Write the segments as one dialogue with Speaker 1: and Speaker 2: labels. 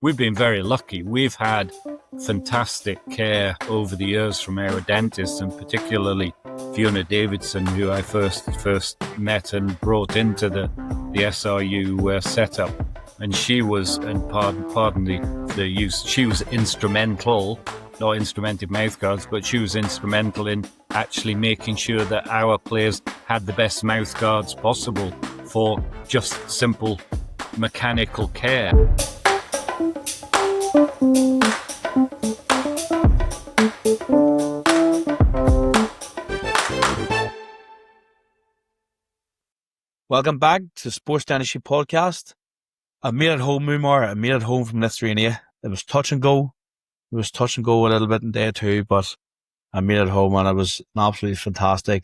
Speaker 1: we've been very lucky. We've had fantastic care over the years from our dentists, and particularly Fiona Davidson, who I first met and brought into the SRU setup. And she was, and pardon the use, she was instrumental, not instrumented mouthguards, but she was instrumental in actually making sure that our players had the best mouthguards possible for just simple mechanical care.
Speaker 2: Welcome back to Sports Dentistry Podcast. I made it home, Mumar. I made it home from Lithuania. It was touch and go. It was touch and go a little bit in day two, but I made it home, and it was an absolutely fantastic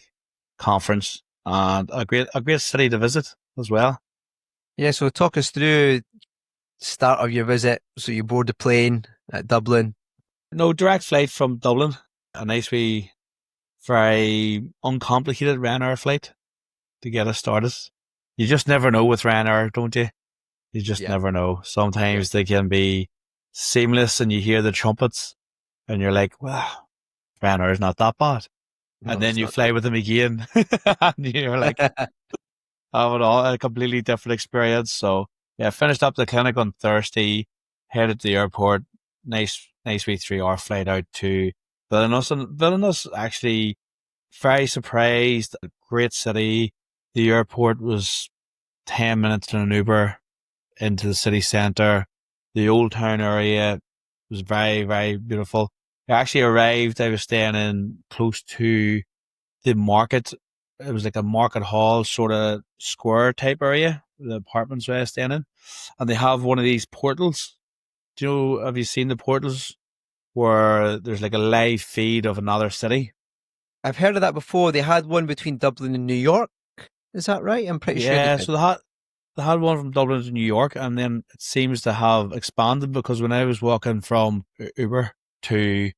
Speaker 2: conference and a great city to visit as well.
Speaker 3: Yeah, so talk us through the start of your visit. So you board the plane at Dublin.
Speaker 2: No, direct flight from Dublin. A nice wee, very uncomplicated Ryanair flight to get us started. You just never know with Ryanair, don't you? You just never know. Sometimes they can be seamless and you hear the trumpets and you're like, wow, Ryanair's not that bad. No, and then you fly with them again and you're like, a completely different experience. So yeah, finished up the clinic on Thursday, headed to the airport, nice wee 3-hour flight out to Vilnius. And Vilnius, actually very surprised, a great city. The airport was 10 minutes in an Uber into the city centre. The old town area was very, very beautiful. I actually arrived, I was staying in close to the market. It was like a market hall sort of square type area, the apartments where I was staying in. And they have one of these portals. Do you know, have you seen the portals where there's like a live feed of another city?
Speaker 3: I've heard of that before. They had one between Dublin and New York. Is that right? I'm pretty sure.
Speaker 2: Yeah, so they had one from Dublin to New York, and then it seems to have expanded, because when I was walking from Uber to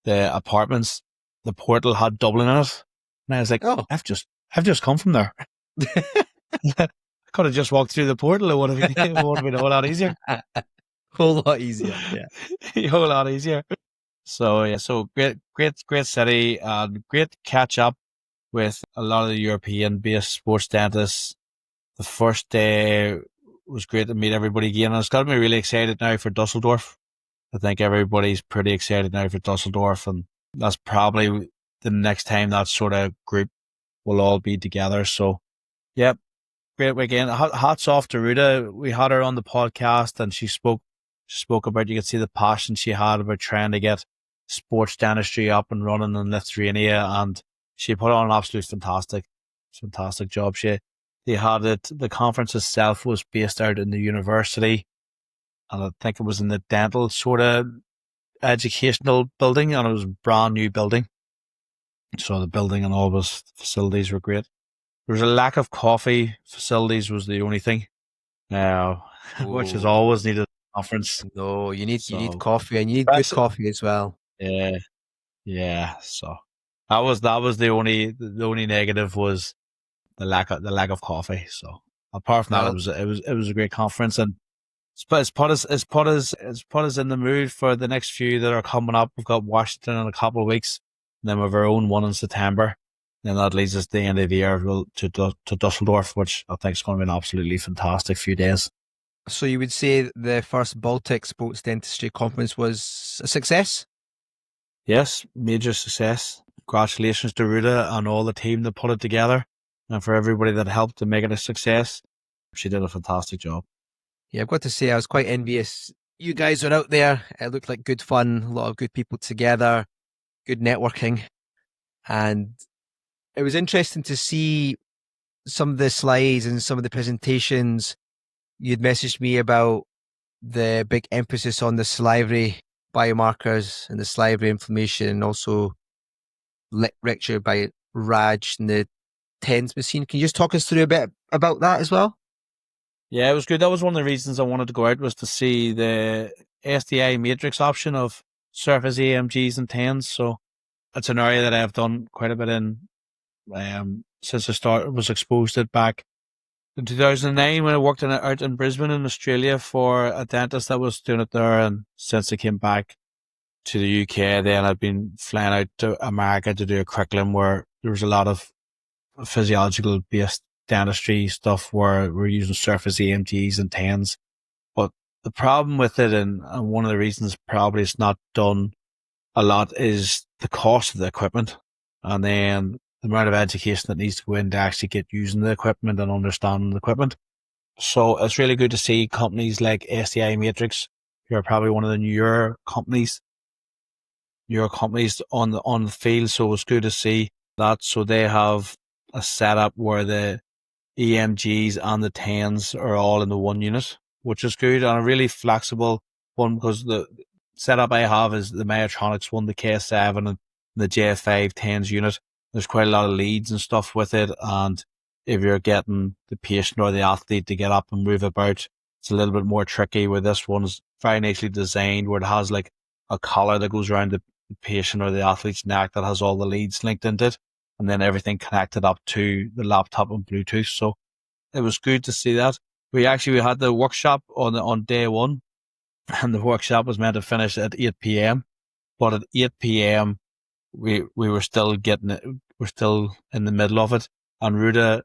Speaker 2: the apartments, the portal had Dublin in it. And I was like, oh, I've just come from there. I could have just walked through the portal. It would have been a whole lot easier.
Speaker 3: Whole lot easier, yeah.
Speaker 2: A whole lot easier. So yeah, so great city, and great catch up with a lot of the European-based sports dentists. The first day was great to meet everybody again, and it's got me really excited now for Dusseldorf. I think everybody's pretty excited now for Dusseldorf, and that's probably the next time that sort of group will all be together. So, yep, great weekend. Hats off to Ruta. We had her on the podcast, and she spoke about, you could see the passion she had about trying to get sports dentistry up and running in Lithuania, and she put on an absolute fantastic job. They had it. The conference itself was based out in the university, and I think it was in the dental sort of educational building, and it was a brand new building. So the building and all those facilities were great. There was a lack of coffee. Facilities was the only thing. Now, which is always needed at a conference.
Speaker 3: No, you need coffee, and you need good coffee as well.
Speaker 2: Yeah. So that was the only negative was the lack of coffee. So apart from that, it was a great conference, and it's put us in the mood for the next few that are coming up. We've got Washington in a couple of weeks, and then we have our own one in September. And then that leads us to the end of the year to Dusseldorf, which I think is going to be an absolutely fantastic few days.
Speaker 3: So you would say the first Baltic Sports Dentistry Conference was a success?
Speaker 2: Yes, major success. Congratulations to Ruta and all the team that put it together, and for everybody that helped to make it a success. She did a fantastic job.
Speaker 3: Yeah, I've got to say I was quite envious. You guys were out there. It looked like good fun, a lot of good people together, good networking. And it was interesting to see some of the slides and some of the presentations. You'd messaged me about the big emphasis on the salivary biomarkers and the salivary inflammation, and also lecture by Raj and the TENS machine. Can you just talk us through a bit about that as well?
Speaker 2: Yeah, it was good. That was one of the reasons I wanted to go out, was to see the SDI matrix option of surface AMGs and TENS. So it's an area that I've done quite a bit in since I was exposed to it back in 2009 when I worked out in Brisbane in Australia for a dentist that was doing it there. And since I came back to the UK, then I've been flying out to America to do a curriculum where there was a lot of physiological based dentistry stuff where we're using surface EMGs and TENS. But the problem with it, and one of the reasons probably it's not done a lot, is the cost of the equipment, and then the amount of education that needs to go in to actually get using the equipment and understanding the equipment. So it's really good to see companies like SDI Matrix, who are probably one of the newer companies on the field. So it's good to see that. So they have a setup where the EMGs and the TENS are all in the one unit, which is good, and a really flexible one, because the setup I have is the Mechatronics one, the K7 and the J5 TENS unit. There's quite a lot of leads and stuff with it, and if you're getting the patient or the athlete to get up and move about, it's a little bit more tricky. Where this one's very nicely designed, where it has like a collar that goes around the patient or the athlete's neck that has all the leads linked into it, and then everything connected up to the laptop and Bluetooth. So it was good to see that. We had the workshop on day one, and the workshop was meant to finish at 8 p.m. But at 8 p.m. we were still getting it. We're still in the middle of it, and Ruda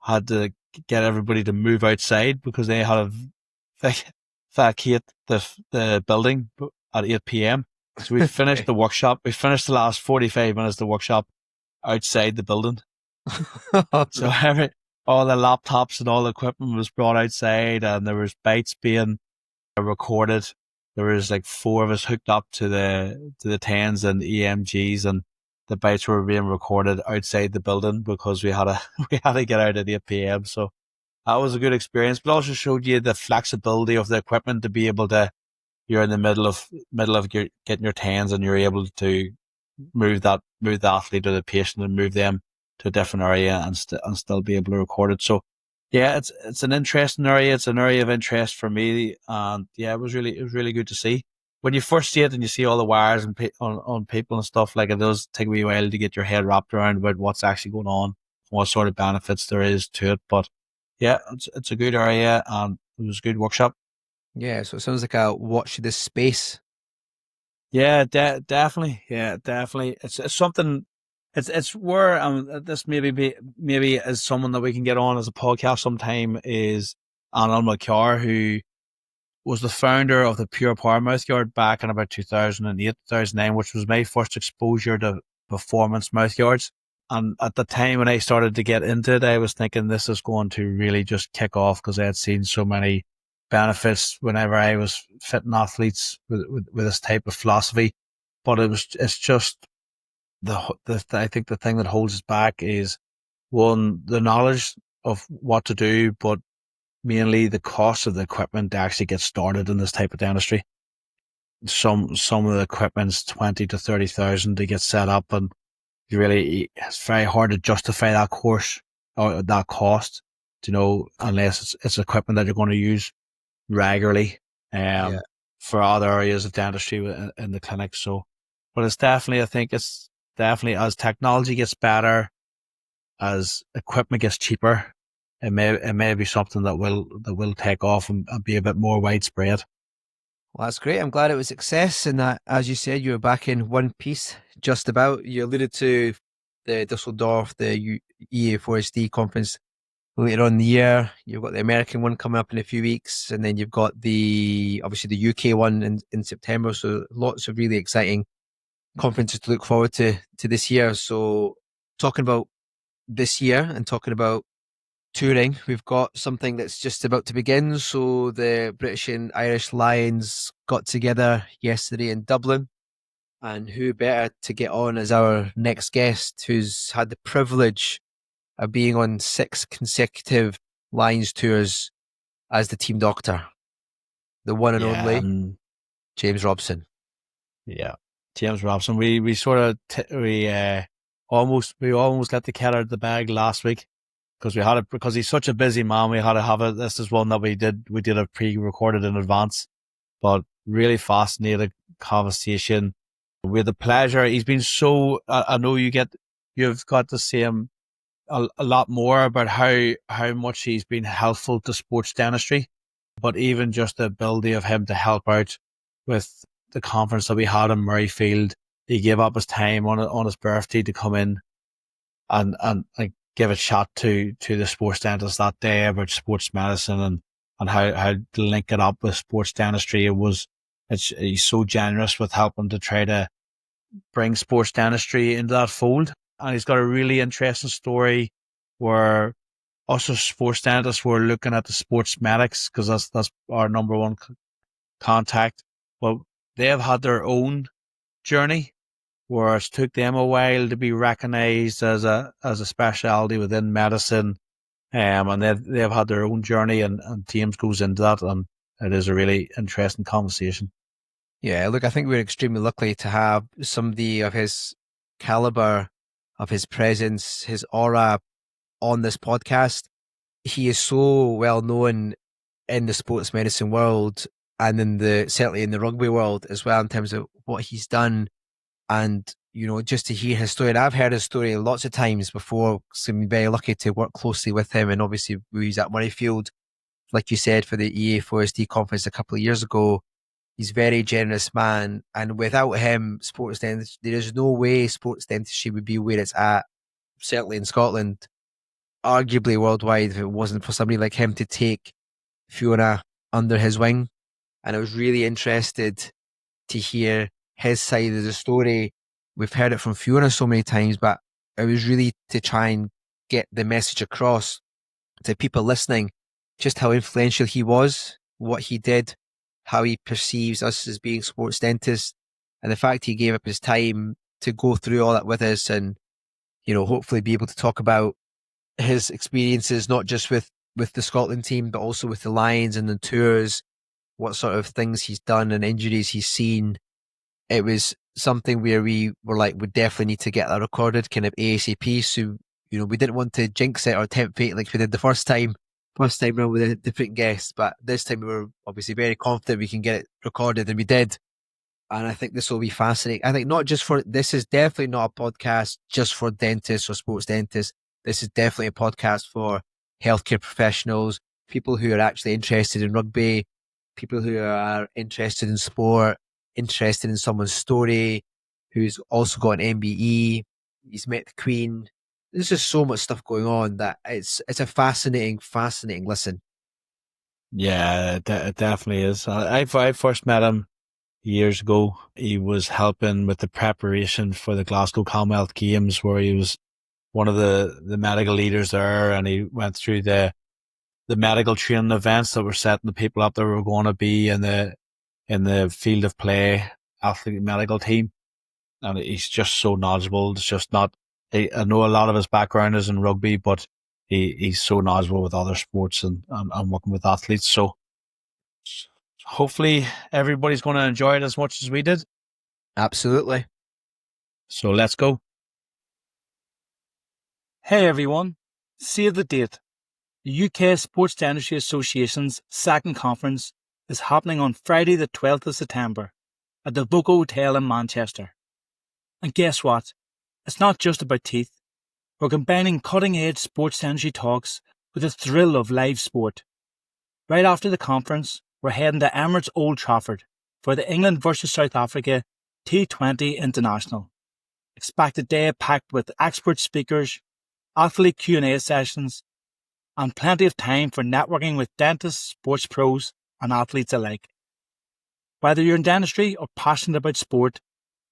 Speaker 2: had to get everybody to move outside because they had to vacate the building at 8 p.m. So we finished the workshop. We finished the last 45 minutes of the workshop outside the building. So all the laptops and all the equipment was brought outside, and there was bites being recorded. There was like 4 of us hooked up to the TENS and EMGs, and the bites were being recorded outside the building because we had to get out at 8 p.m. So that was a good experience, but also showed you the flexibility of the equipment to be able to. You're in the middle of getting your TENS, and you're able to move the athlete or the patient and move them to a different area and still be able to record it. So yeah, it's an interesting area. It's an area of interest for me, and yeah, it was really good to see. When you first see it and you see all the wires and on people and stuff, like, it does take a wee while to get your head wrapped around about what's actually going on, what sort of benefits there is to it. But yeah, it's a good area, and it was a good workshop.
Speaker 3: Yeah, so it sounds like a watch this space.
Speaker 2: Yeah, definitely. Yeah, definitely. It's something. It's where this maybe as someone that we can get on as a podcast sometime is Anil Makar, who was the founder of the Pure Power Mouthguard back in about 2008, 2009, which was my first exposure to performance mouthguards. And at the time when I started to get into it, I was thinking this is going to really just kick off, because I had seen so many benefits whenever I was fitting athletes with this type of philosophy. But it's just I think the thing that holds us back is, one, the knowledge of what to do, but mainly the cost of the equipment to actually get started in this type of dentistry. Some of the equipment's 20 to 30,000 to get set up, and it's very hard to justify that course or that cost, unless it's equipment that you're going to use regularly for other areas of dentistry in the clinic. So, but I think it's definitely, as technology gets better, as equipment gets cheaper, it may be something that will take off and be a bit more widespread.
Speaker 3: Well, that's great. I'm glad it was a success, and that, as you said, you were back in one piece, just about. You alluded to the Dusseldorf, the EA4SD conference later on in the year. You've got the American one coming up in a few weeks, and then you've got obviously the UK one in September. So lots of really exciting conferences to look forward to this year. So talking about this year and talking about touring, we've got something that's just about to begin. So the British and Irish Lions got together yesterday in Dublin, and who better to get on as our next guest, who's had the privilege of being on 6 consecutive Lions tours as the team doctor, the one and only James Robson.
Speaker 2: Yeah, James Robson. We sort of almost let the cat out of the bag last week, because he's such a busy man. We had to have it. This is one that we did it pre-recorded in advance, but really fascinating conversation. We had the pleasure. He's been so. I know you've got to see him a lot more about how much he's been helpful to sports dentistry, but even just the ability of him to help out with the conference that we had in Murrayfield. He gave up his time on his birthday to come in and like give a chat to the sports dentist that day about sports medicine and how to link it up with sports dentistry. He's so generous with helping to try to bring sports dentistry into that fold. And he's got a really interesting story where us as sports dentists were looking at the sports medics, because that's our number one contact. Well, they have had their own journey where it took them a while to be recognised as a specialty within medicine. And they've had their own journey, and James goes into that, and it is a really interesting conversation.
Speaker 3: Yeah, look, I think we're extremely lucky to have somebody of his caliber, of his presence, his aura on this podcast. He is so well known in the sports medicine world and certainly in the rugby world as well, in terms of what he's done. And, just to hear his story, and I've heard his story lots of times before, so I'm very lucky to work closely with him. And obviously we was at Murrayfield, like you said, for the EA4SD conference a couple of years ago. He's a very generous man. And without him, sports dentistry, there is no way sports dentistry would be where it's at, certainly in Scotland, arguably worldwide, if it wasn't for somebody like him to take Fiona under his wing. And I was really interested to hear his side of the story. We've heard it from Fiona so many times, but it was really to try and get the message across to people listening, just how influential he was, what he did, how he perceives us as being sports dentists, and the fact he gave up his time to go through all that with us and, hopefully be able to talk about his experiences, not just with the Scotland team, but also with the Lions and the tours, what sort of things he's done and injuries he's seen. It was something where we were like, we definitely need to get that recorded kind of ASAP. So, we didn't want to jinx it or tempt fate like we did the first time around with a different guest. But this time we were obviously very confident we can get it recorded, and we did. And I think this will be fascinating. I think this is definitely not a podcast just for dentists or sports dentists. This is definitely a podcast for healthcare professionals, people who are actually interested in rugby, people who are interested in sport, interested in someone's story, who's also got an MBE. He's met the Queen. There's just so much stuff going on that it's a fascinating listen.
Speaker 2: Yeah, it definitely is. I first met him years ago. He was helping with the preparation for the Glasgow Commonwealth Games, where he was one of the medical leaders there, and he went through the medical training events that were setting the people up that were going to be in the field of play athlete medical team. And he's just so knowledgeable. It's just not, I know a lot of his background is in rugby, but he's so knowledgeable with other sports and working with athletes. So hopefully everybody's going to enjoy it as much as we did.
Speaker 3: Absolutely.
Speaker 2: So let's go.
Speaker 4: Hey everyone, save the date. The UK Sports Dentistry Association's second conference is happening on Friday the 12th of September at the Voco Hotel in Manchester. And guess what? It's not just about teeth. We're combining cutting-edge sports dentistry talks with the thrill of live sport. Right after the conference, we're heading to Emirates Old Trafford for the England versus South Africa T20 International. Expect a day packed with expert speakers, athlete Q&A sessions, and plenty of time for networking with dentists, sports pros, and athletes alike. Whether you're in dentistry or passionate about sport,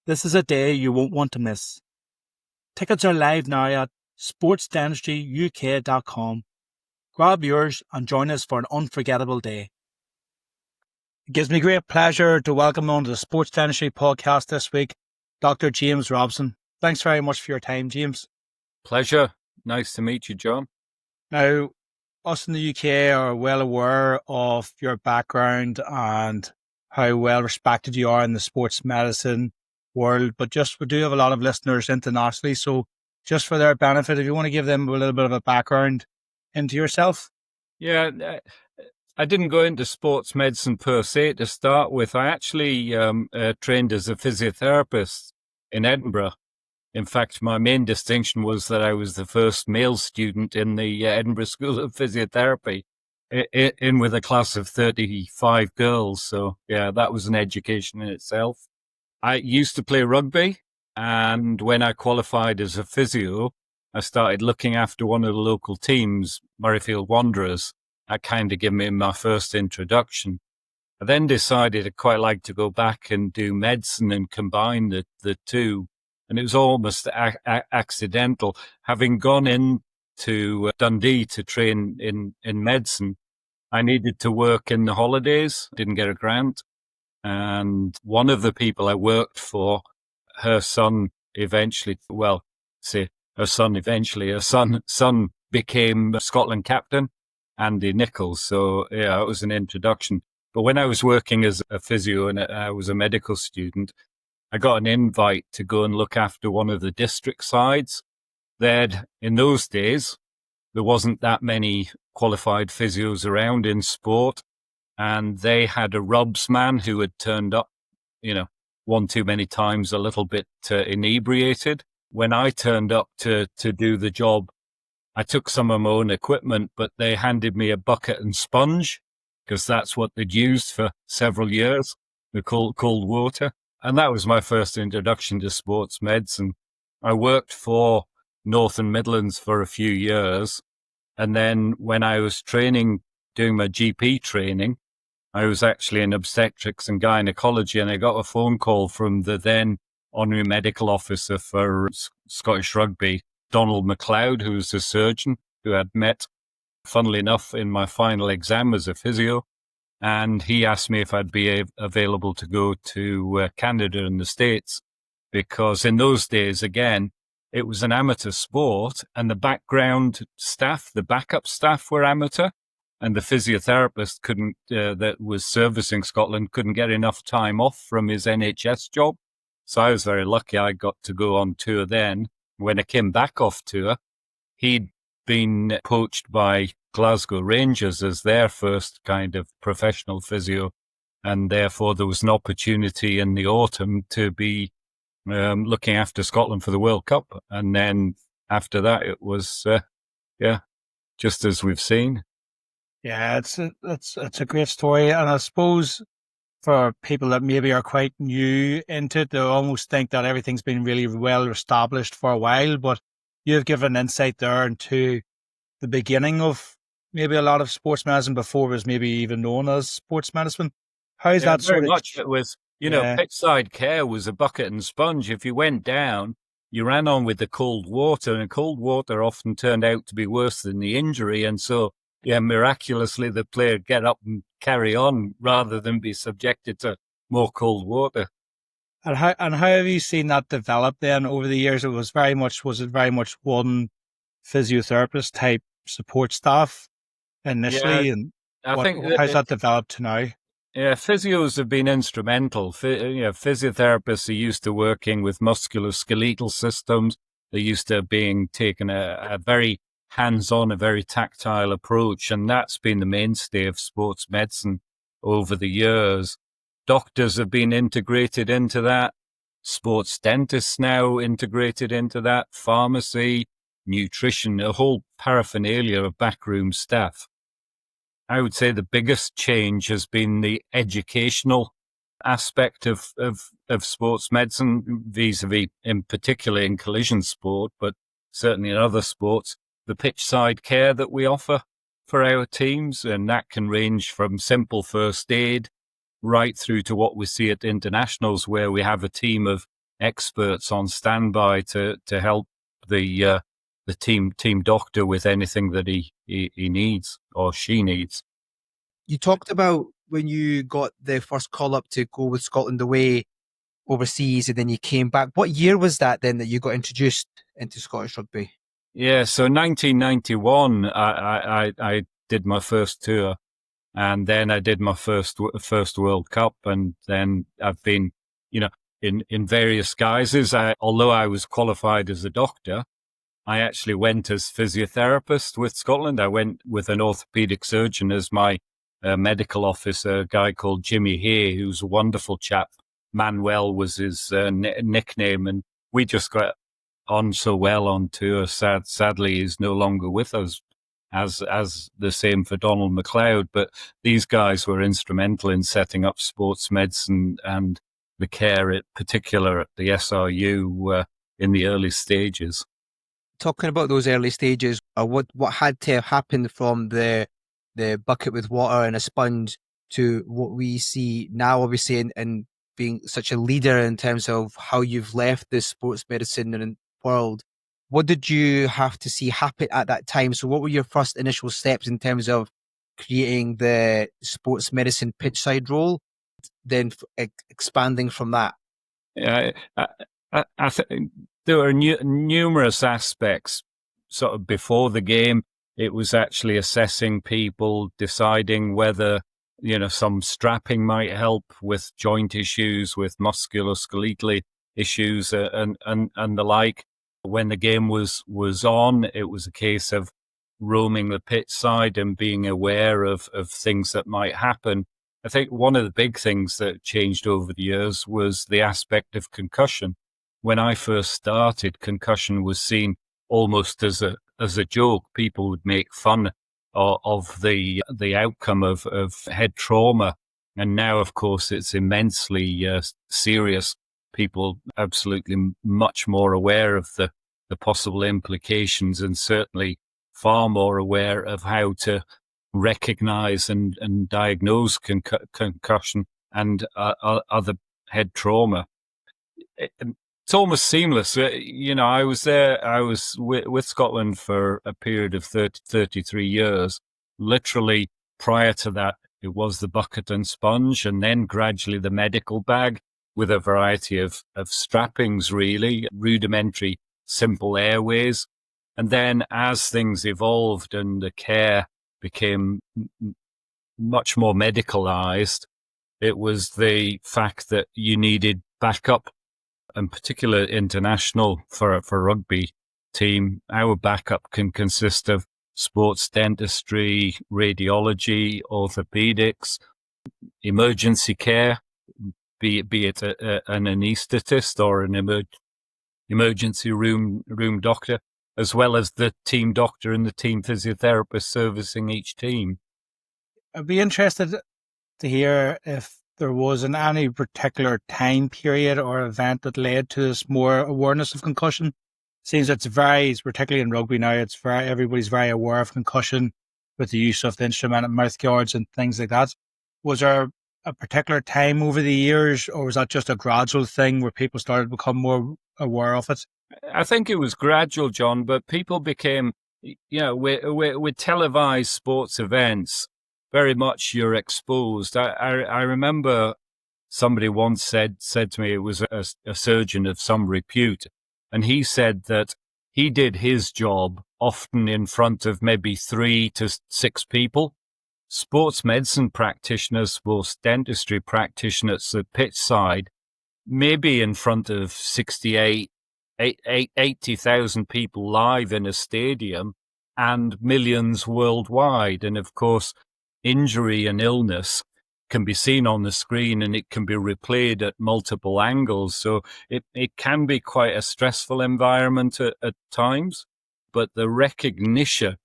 Speaker 4: this is a day you won't want to miss. Tickets are live now at sportsdentistryuk.com. Grab yours and join us for an unforgettable day. It gives me great pleasure to welcome on to the Sports Dentistry podcast this week, Dr James Robson. Thanks very much for your time, James.
Speaker 1: Pleasure. Nice to meet you, John.
Speaker 4: Now, us in the UK are well aware of your background and how well respected you are in the sports medicine world, but we do have a lot of listeners internationally, so just for their benefit, if you want to give them a little bit of a background into yourself.
Speaker 1: Yeah, I didn't go into sports medicine per se to start with. I actually trained as a physiotherapist in Edinburgh, In fact, my main distinction was that I was the first male student in the Edinburgh School of Physiotherapy, in with a class of 35 girls. So, yeah, that was an education in itself. I used to play rugby, and when I qualified as a physio, I started looking after one of the local teams, Murrayfield Wanderers. That kind of gave me my first introduction. I then decided I'd quite like to go back and do medicine and combine the two. And it was almost accidental. Having gone into Dundee to train in medicine, I needed to work in the holidays, didn't get a grant. And one of the people I worked for, her son became Scotland captain, Andy Nichols. So, yeah, it was an introduction. But when I was working as a physio and I was a medical student, I got an invite to go and look after one of the district sides. In those days, there wasn't that many qualified physios around in sport. And they had a Robs man who had turned up, one too many times, a little bit inebriated. When I turned up to do the job, I took some of my own equipment, but they handed me a bucket and sponge because that's what they'd used for several years, the cold water. And that was my first introduction to sports medicine. I worked for North and Midlands for a few years. And then when I was doing my GP training, I was actually in obstetrics and gynecology, and I got a phone call from the then honorary medical officer for Scottish Rugby, Donald MacLeod, who was a surgeon who I'd met, funnily enough, in my final exam as a physio. And he asked me if I'd be available to go to Canada and the States, because in those days, again, it was an amateur sport, and the background staff, the backup staff were amateur. And the physiotherapist that was servicing Scotland couldn't get enough time off from his NHS job. So I was very lucky I got to go on tour then. When I came back off tour, he'd been poached by Glasgow Rangers as their first kind of professional physio. And therefore there was an opportunity in the autumn to be looking after Scotland for the World Cup. And then after that, it was, just as we've seen.
Speaker 4: Yeah, it's a great story, and I suppose for people that maybe are quite new into it, they almost think that everything's been really well established for a while. But you've given insight there into the beginning of maybe a lot of sports medicine before it was maybe even known as sports medicine. How is that
Speaker 1: very
Speaker 4: sort of
Speaker 1: much? It was, pitchside care was a bucket and sponge. If you went down, you ran on with the cold water, and cold water often turned out to be worse than the injury, and so. Yeah, miraculously, the player would get up and carry on rather than be subjected to more cold water.
Speaker 4: And how have you seen that develop then over the years? Was it very much one physiotherapist type support staff initially?
Speaker 1: Yeah,
Speaker 4: and
Speaker 1: I think
Speaker 4: how's that developed to now?
Speaker 1: Yeah, physios have been instrumental. Physiotherapists are used to working with musculoskeletal systems. They're used to being taken a very hands-on, a very tactile approach, and that's been the mainstay of sports medicine over the years. Doctors have been integrated into that, sports dentists now integrated into that, pharmacy, nutrition, a whole paraphernalia of backroom staff. I would say the biggest change has been the educational aspect of sports medicine, vis-a-vis, in particular in collision sport, but certainly in other sports. The pitchside care that we offer for our teams, and that can range from simple first aid right through to what we see at internationals, where we have a team of experts on standby to help the team doctor with anything that he needs or she needs.
Speaker 3: You talked about when you got the first call up to go with Scotland away overseas, and then you came back. What year was that then that you got introduced into Scottish rugby?
Speaker 1: Yeah, so 1991, I did my first tour, and then I did my first World Cup, and then I've been, in various guises. Although I was qualified as a doctor, I actually went as physiotherapist with Scotland. I went with an orthopedic surgeon as my medical officer, a guy called Jimmy Hay, who's a wonderful chap. Manuel was his nickname, and we just got on so well on tour. Sadly, he's no longer with us, as the same for Donald MacLeod. But these guys were instrumental in setting up sports medicine and the care, in particular at the SRU in the early stages.
Speaker 3: Talking about those early stages, what had to happen from the bucket with water and a sponge to what we see now, obviously, and being such a leader in terms of how you've left the sports medicine world. What did you have to see happen at that time? So what were your first initial steps in terms of creating the sports medicine pitchside role, then expanding from that?
Speaker 1: Yeah, I think there were numerous aspects. Sort of before the game, it was actually assessing people, deciding whether, some strapping might help with joint issues, with musculoskeletal issues, and the like. When the game was on, it was a case of roaming the pitch side and being aware of things that might happen. I think one of the big things that changed over the years was the aspect of concussion. When I first started, concussion was seen almost as a joke. People would make fun of the outcome of head trauma. And now, of course, it's immensely serious. People absolutely much more aware of the possible implications, and certainly far more aware of how to recognize and diagnose concussion and other head trauma. It's almost seamless. I was there. I was with Scotland for a period of 33 years. Literally, prior to that, it was the bucket and sponge, and then gradually the medical bag with a variety of strappings, really, rudimentary, simple airways. And then as things evolved and the care became much more medicalized, it was the fact that you needed backup, in particular international for a rugby team. Our backup can consist of sports dentistry, radiology, orthopedics, emergency care, be it an anaesthetist or an emergency room doctor, as well as the team doctor and the team physiotherapist servicing each team.
Speaker 4: I'd be interested to hear if there was any particular time period or event that led to this more awareness of concussion. Seems it's varies, particularly in rugby now. Everybody's very aware of concussion with the use of the instrumented mouth guards and things like that. Was there a particular time over the years, or was that just a gradual thing where people started to become more aware of it?
Speaker 1: I think it was gradual, John, but people became, with televised sports events, very much you're exposed. I remember somebody once said to me, it was a surgeon of some repute, and he said that he did his job often in front of maybe 3 to 6 people. Sports medicine practitioners, sports dentistry practitioners at pitch side, maybe in front of 80,000 people live in a stadium and millions worldwide. And of course, injury and illness can be seen on the screen and it can be replayed at multiple angles. So it can be quite a stressful environment at times, but the recognition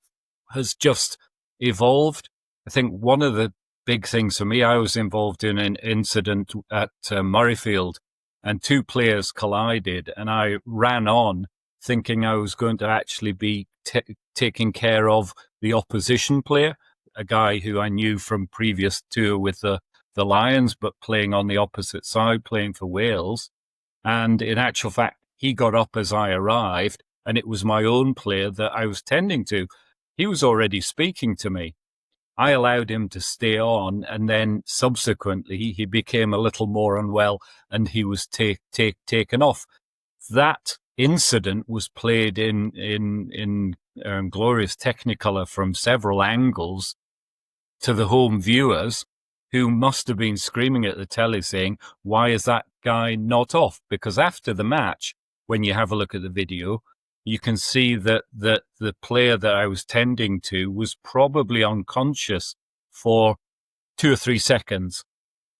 Speaker 1: has just evolved. I think one of the big things for me, I was involved in an incident at Murrayfield, and 2 players collided, and I ran on thinking I was going to actually be taking care of the opposition player, a guy who I knew from previous tour with the Lions, but playing on the opposite side, playing for Wales. And in actual fact, he got up as I arrived, and it was my own player that I was tending to. He was already speaking to me. I allowed him to stay on, and then subsequently he became a little more unwell and he was taken off. That incident was played in glorious Technicolor from several angles to the home viewers, who must have been screaming at the telly saying, why is that guy not off? Because after the match, when you have a look at the video, you can see that the player that I was tending to was probably unconscious for 2 or 3 seconds.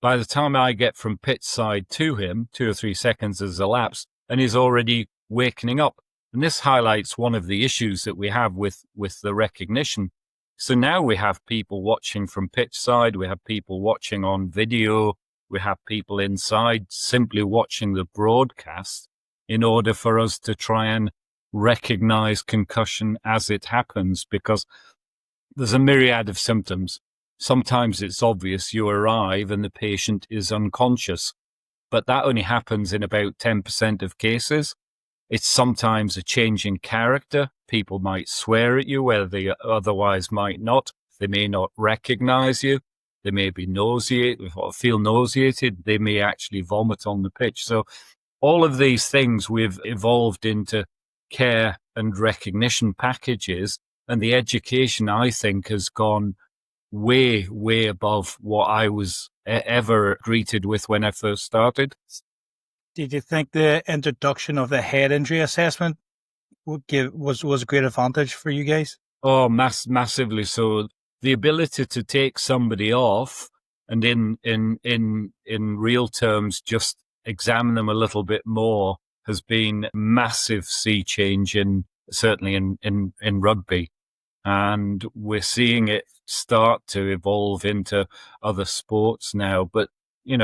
Speaker 1: By the time I get from pitch side to him, 2 or 3 seconds has elapsed and he's already wakening up. And this highlights one of the issues that we have with the recognition. So now we have people watching from pitch side, we have people watching on video, we have people inside simply watching the broadcast in order for us to try and recognize concussion as it happens, because there's a myriad of symptoms. Sometimes it's obvious, you arrive and the patient is unconscious, but that only happens in about 10% of cases. It's sometimes a change in character. People might swear at you where they otherwise might not. They may not recognize you. They may be nauseated or feel nauseated. They may actually vomit on the pitch. So all of these things we've evolved into care and recognition packages, and the education, I think, has gone way, way above what I was ever greeted with when I first started.
Speaker 4: Did you think the introduction of the head injury assessment was a great advantage for you guys?
Speaker 1: Oh, massively so. The ability to take somebody off and in real terms just examine them a little bit more has been a massive sea change certainly in rugby. And we're seeing it start to evolve into other sports now. But,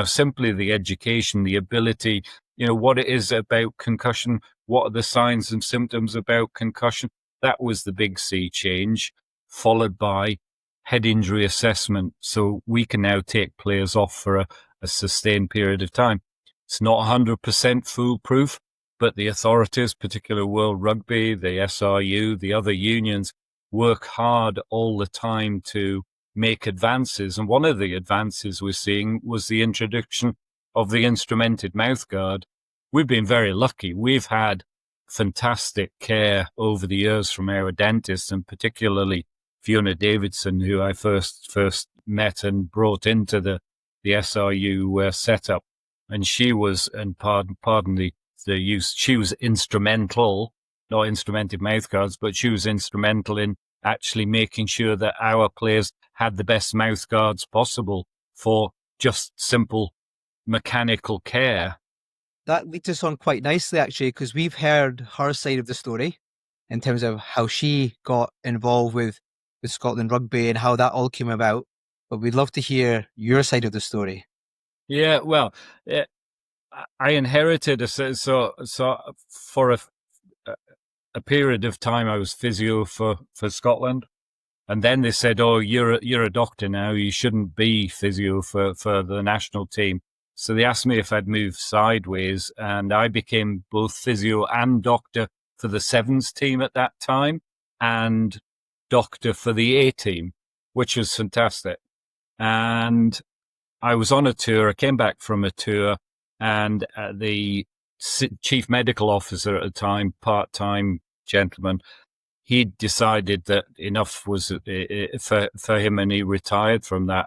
Speaker 1: simply the education, the ability, what it is about concussion, what are the signs and symptoms about concussion, that was the big sea change, followed by head injury assessment. So we can now take players off for a sustained period of time. It's not 100% foolproof, but the authorities, particularly World Rugby, the SRU, the other unions, work hard all the time to make advances. And one of the advances we're seeing was the introduction of the instrumented mouthguard. We've been very lucky. We've had fantastic care over the years from our dentists, and particularly Fiona Davidson, who I first met and brought into the SRU setup. And she was, and pardon the use, she was instrumental, not instrumented mouthguards, but she was instrumental in actually making sure that our players had the best mouthguards possible for just simple mechanical care.
Speaker 3: That leads us on quite nicely, actually, because we've heard her side of the story in terms of how she got involved with Scotland Rugby and how that all came about. But we'd love to hear your side of the story.
Speaker 1: Yeah, well, I inherited so for a period of time I was physio for Scotland, and then they said, "Oh, you're a doctor now. You shouldn't be physio for the national team." So they asked me if I'd move sideways, and I became both physio and doctor for the Sevens team at that time, and doctor for the A team, which was fantastic. And I was on a tour. I came back from a tour, and the chief medical officer at the time, part-time gentleman, he decided that enough was for him, and he retired from that.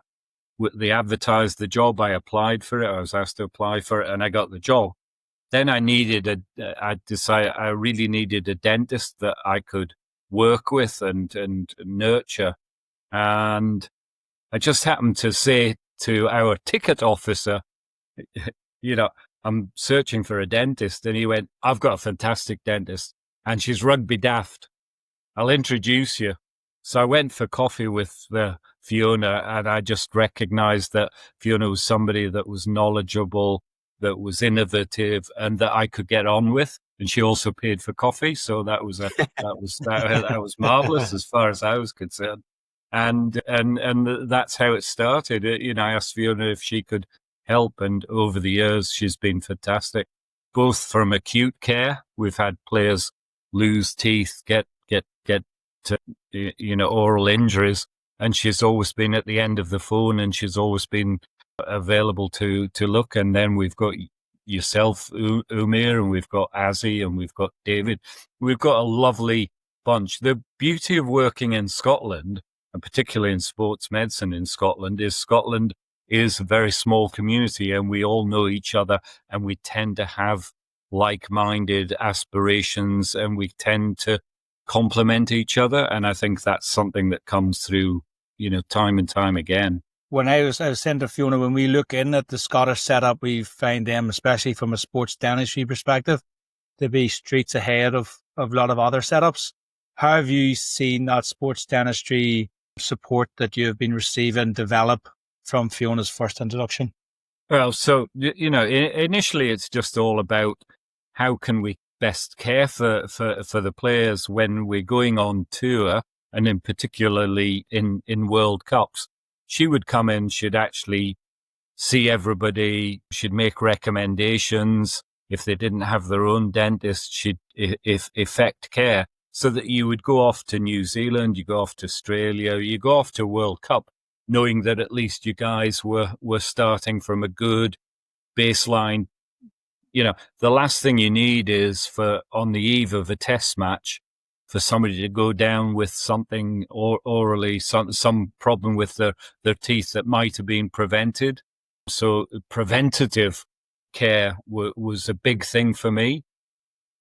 Speaker 1: They advertised the job. I applied for it. I was asked to apply for it, and I got the job. Then I decided I really needed a dentist that I could work with and nurture. And I just happened to say to our ticket officer, I'm searching for a dentist. And he went, "I've got a fantastic dentist, and she's rugby daft. I'll introduce you." So I went for coffee with Fiona, and I just recognized that Fiona was somebody that was knowledgeable, that was innovative, and that I could get on with. And she also paid for coffee, so that was that was marvelous as far as I was concerned. And that's how it started. I asked Fiona if she could help, and over the years she's been fantastic, both from acute care. We've had players lose teeth, get oral injuries, and she's always been at the end of the phone, and she's always been available to look. And then we've got yourself, Umir, and we've got Azzy, and we've got David. We've got a lovely bunch. The beauty of working in Scotland, and particularly in sports medicine in Scotland is a very small community, and we all know each other, and we tend to have like-minded aspirations, and we tend to complement each other. And I think that's something that comes through, time and time again.
Speaker 4: When I was saying to Fiona, when we look in at the Scottish setup, we find them, especially from a sports dentistry perspective, to be streets ahead of of a lot of other setups. How have you seen that sports dentistry support that you've been receiving develop from Fiona's first introduction?
Speaker 1: Well, so, initially it's just all about how can we best care for the players when we're going on tour, and in particularly in World Cups. She would come in, she'd actually see everybody, she'd make recommendations. If they didn't have their own dentist, she'd effect care so that you would go off to New Zealand, you go off to Australia, you go off to World Cup, knowing that at least you guys were starting from a good baseline. The last thing you need is for on the eve of a test match for somebody to go down with something orally, some problem with their teeth that might have been prevented. So preventative care was a big thing for me.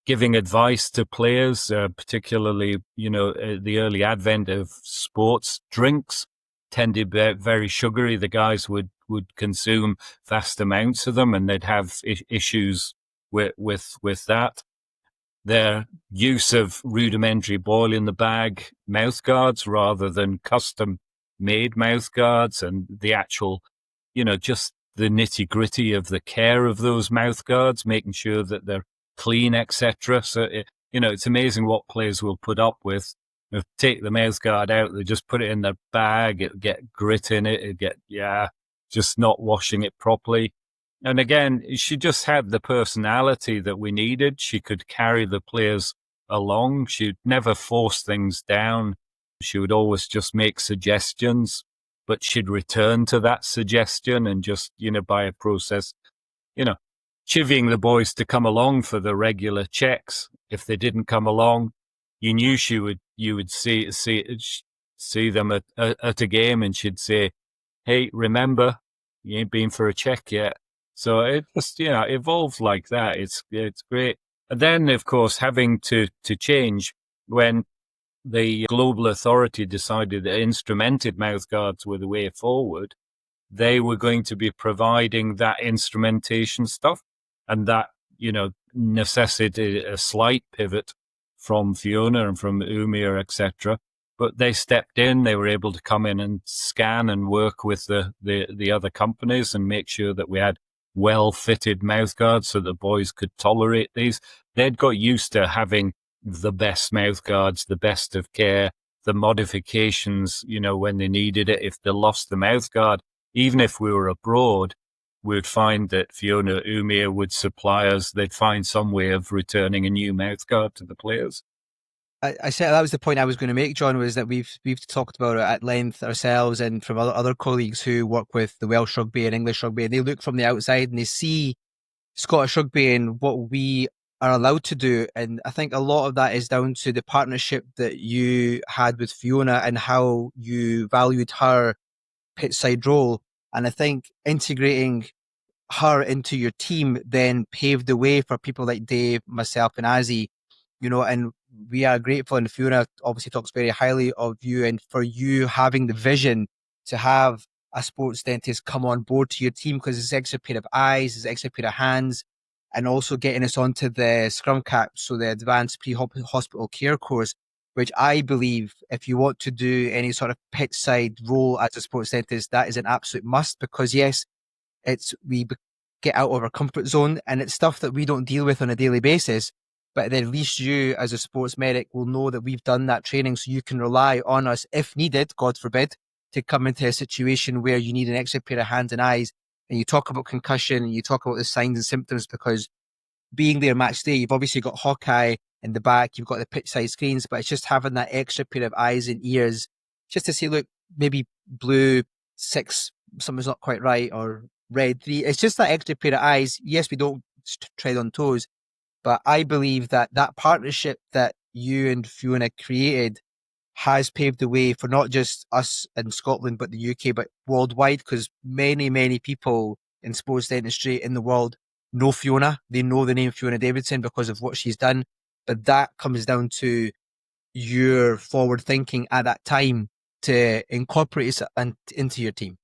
Speaker 1: Giving advice to players, particularly, the early advent of sports drinks tended to be very sugary. The guys would consume vast amounts of them, and they'd have issues with that. Their use of rudimentary boil in the bag mouth guards rather than custom made mouth guards, and the actual, just the nitty gritty of the care of those mouth guards, making sure that they're clean, etc. So, it's amazing what players will put up with. Take the mouth guard out, they just put it in their bag, it'll get grit in it, just not washing it properly. And again, she just had the personality that we needed. She could carry the players along. She'd never force things down. She would always just make suggestions, but she'd return to that suggestion and just, by a process, chivying the boys to come along for the regular checks. If they didn't come along, you knew you would see them at a game, and she'd say, "Hey, remember, you ain't been for a check yet." So it just, evolved like that. It's great. And then, of course, having to change when the global authority decided that instrumented mouthguards were the way forward, they were going to be providing that instrumentation stuff. And that, necessitated a slight pivot from Fiona and from Umir, etc. But they stepped in. They were able to come in and scan and work with the other companies and make sure that we had well-fitted mouthguards so the boys could tolerate these. They'd got used to having the best mouthguards, the best of care, the modifications, when they needed it. If they lost the mouthguard, even if we were abroad, we would find that Fiona Umir would supply us. They'd find some way of returning a new mouthguard to the players.
Speaker 3: I said that was the point I was going to make, John, was that we've talked about it at length ourselves and from other colleagues who work with the Welsh rugby and English rugby, and they look from the outside and they see Scottish rugby and what we are allowed to do. And I think a lot of that is down to the partnership that you had with Fiona and how you valued her pitchside role. And I think integrating her into your team then paved the way for people like Dave, myself, and Azzy, and we are grateful. And Fiona obviously talks very highly of you and for you having the vision to have a sports dentist come on board to your team, because it's extra pair of eyes, it's extra pair of hands, and also getting us onto the scrum caps, so the advanced pre-hospital care course, which I believe if you want to do any sort of pitch side role as a sports dentist, that is an absolute must, because yes, we get out of our comfort zone and it's stuff that we don't deal with on a daily basis. But then at least you as a sports medic will know that we've done that training, so you can rely on us if needed, God forbid, to come into a situation where you need an extra pair of hands and eyes. And you talk about concussion and you talk about the signs and symptoms, because being there match day, you've obviously got Hawkeye in the back, you've got the pitch side screens, but it's just having that extra pair of eyes and ears just to say, look, maybe blue 6, something's not quite right, or red 3. It's just that extra pair of eyes. Yes, we don't tread on toes, but I believe that partnership that you and Fiona created has paved the way for not just us in Scotland, but the UK, but worldwide, because many, many people in sports dentistry in the world know Fiona. They know the name Fiona Davidson because of what she's done. But that comes down to your forward thinking at that time to incorporate it into your team.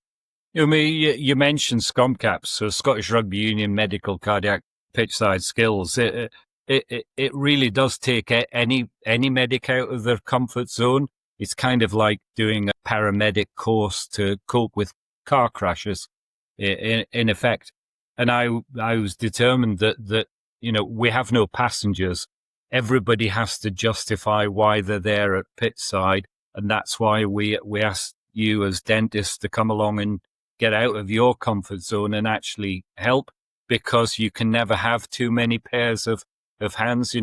Speaker 1: You mentioned scrum caps, so Scottish Rugby Union Medical Cardiac Pitchside Skills. it really does take any medic out of their comfort zone. It's kind of like doing a paramedic course to cope with car crashes, in effect. And I was determined that we have no passengers. Everybody has to justify why they're there at pit side, and that's why we asked you as dentists to come along and get out of your comfort zone and actually help, because you can never have too many pairs of hands.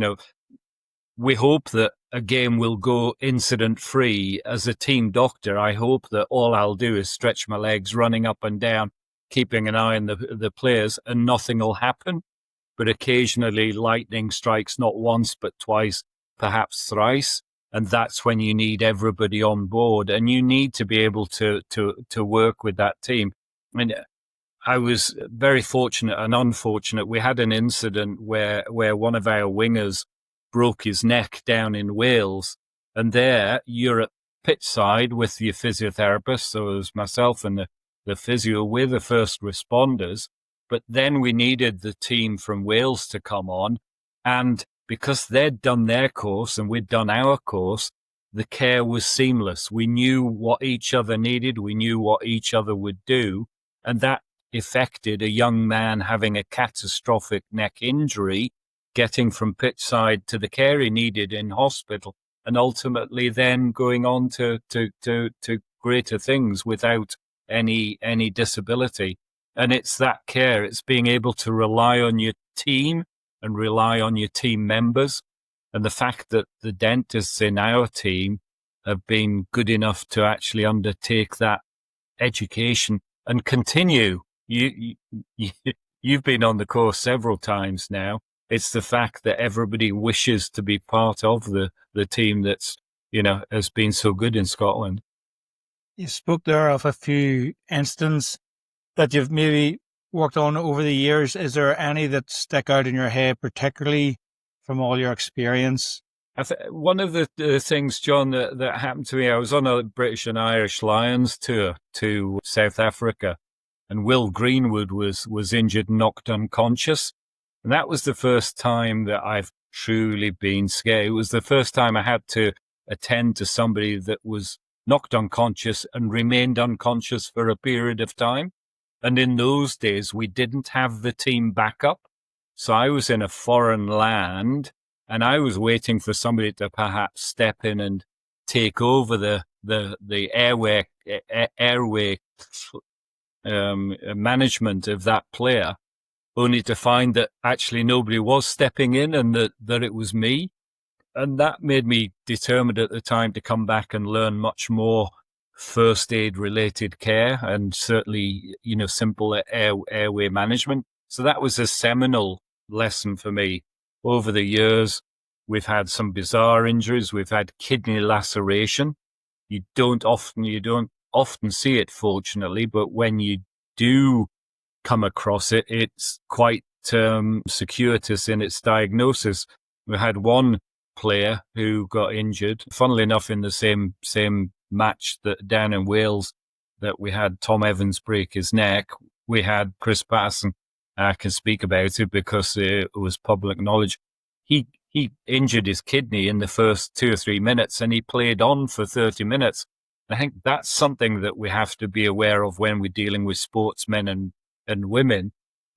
Speaker 1: We hope that a game will go incident free. As a team doctor, I hope that all I'll do is stretch my legs running up and down, keeping an eye on the players, and nothing will happen. But occasionally lightning strikes not once, but twice, perhaps thrice. And that's when you need everybody on board, and you need to be able to work with that team. I mean, I was very fortunate and unfortunate. We had an incident where one of our wingers broke his neck down in Wales, and there you're at pit side with your physiotherapist. So it was myself and the physio, we're the first responders. But then we needed the team from Wales to come on, and because they'd done their course and we'd done our course, the care was seamless. We knew what each other needed. We knew what each other would do. And that affected a young man having a catastrophic neck injury, getting from pit side to the care he needed in hospital, and ultimately then going on to greater things without any disability. And it's that care. It's being able to rely on your team and rely on your team members. And the fact that the dentists in our team have been good enough to actually undertake that education and continue. You've been on the course several times now. It's the fact that everybody wishes to be part of the team that's, has been so good in Scotland.
Speaker 4: You spoke there of a few incidents that you've maybe worked on over the years. Is there any that stick out in your head, particularly from all your experience?
Speaker 1: One of the things, John, that happened to me, I was on a British and Irish Lions tour to South Africa, and Will Greenwood was injured and knocked unconscious. And that was the first time that I've truly been scared. It was the first time I had to attend to somebody that was knocked unconscious and remained unconscious for a period of time. And in those days, we didn't have the team backup. So I was in a foreign land, and I was waiting for somebody to perhaps step in and take over the airway management of that player, only to find that actually nobody was stepping in, and that it was me. And that made me determined at the time to come back and learn much more first aid related care, and certainly, simple airway management. So that was a seminal lesson for me. Over the years, we've had some bizarre injuries. We've had kidney laceration. You don't often see it, fortunately, but when you do come across it, it's quite circuitous in its diagnosis. We had one player who got injured, funnily enough, in the same match that down in Wales that we had Tom Evans break his neck. We had Chris Patterson. I can speak about it because it was public knowledge. He injured his kidney in the first 2 or 3 minutes, and he played on for 30 minutes. I think that's something that we have to be aware of when we're dealing with sportsmen and women.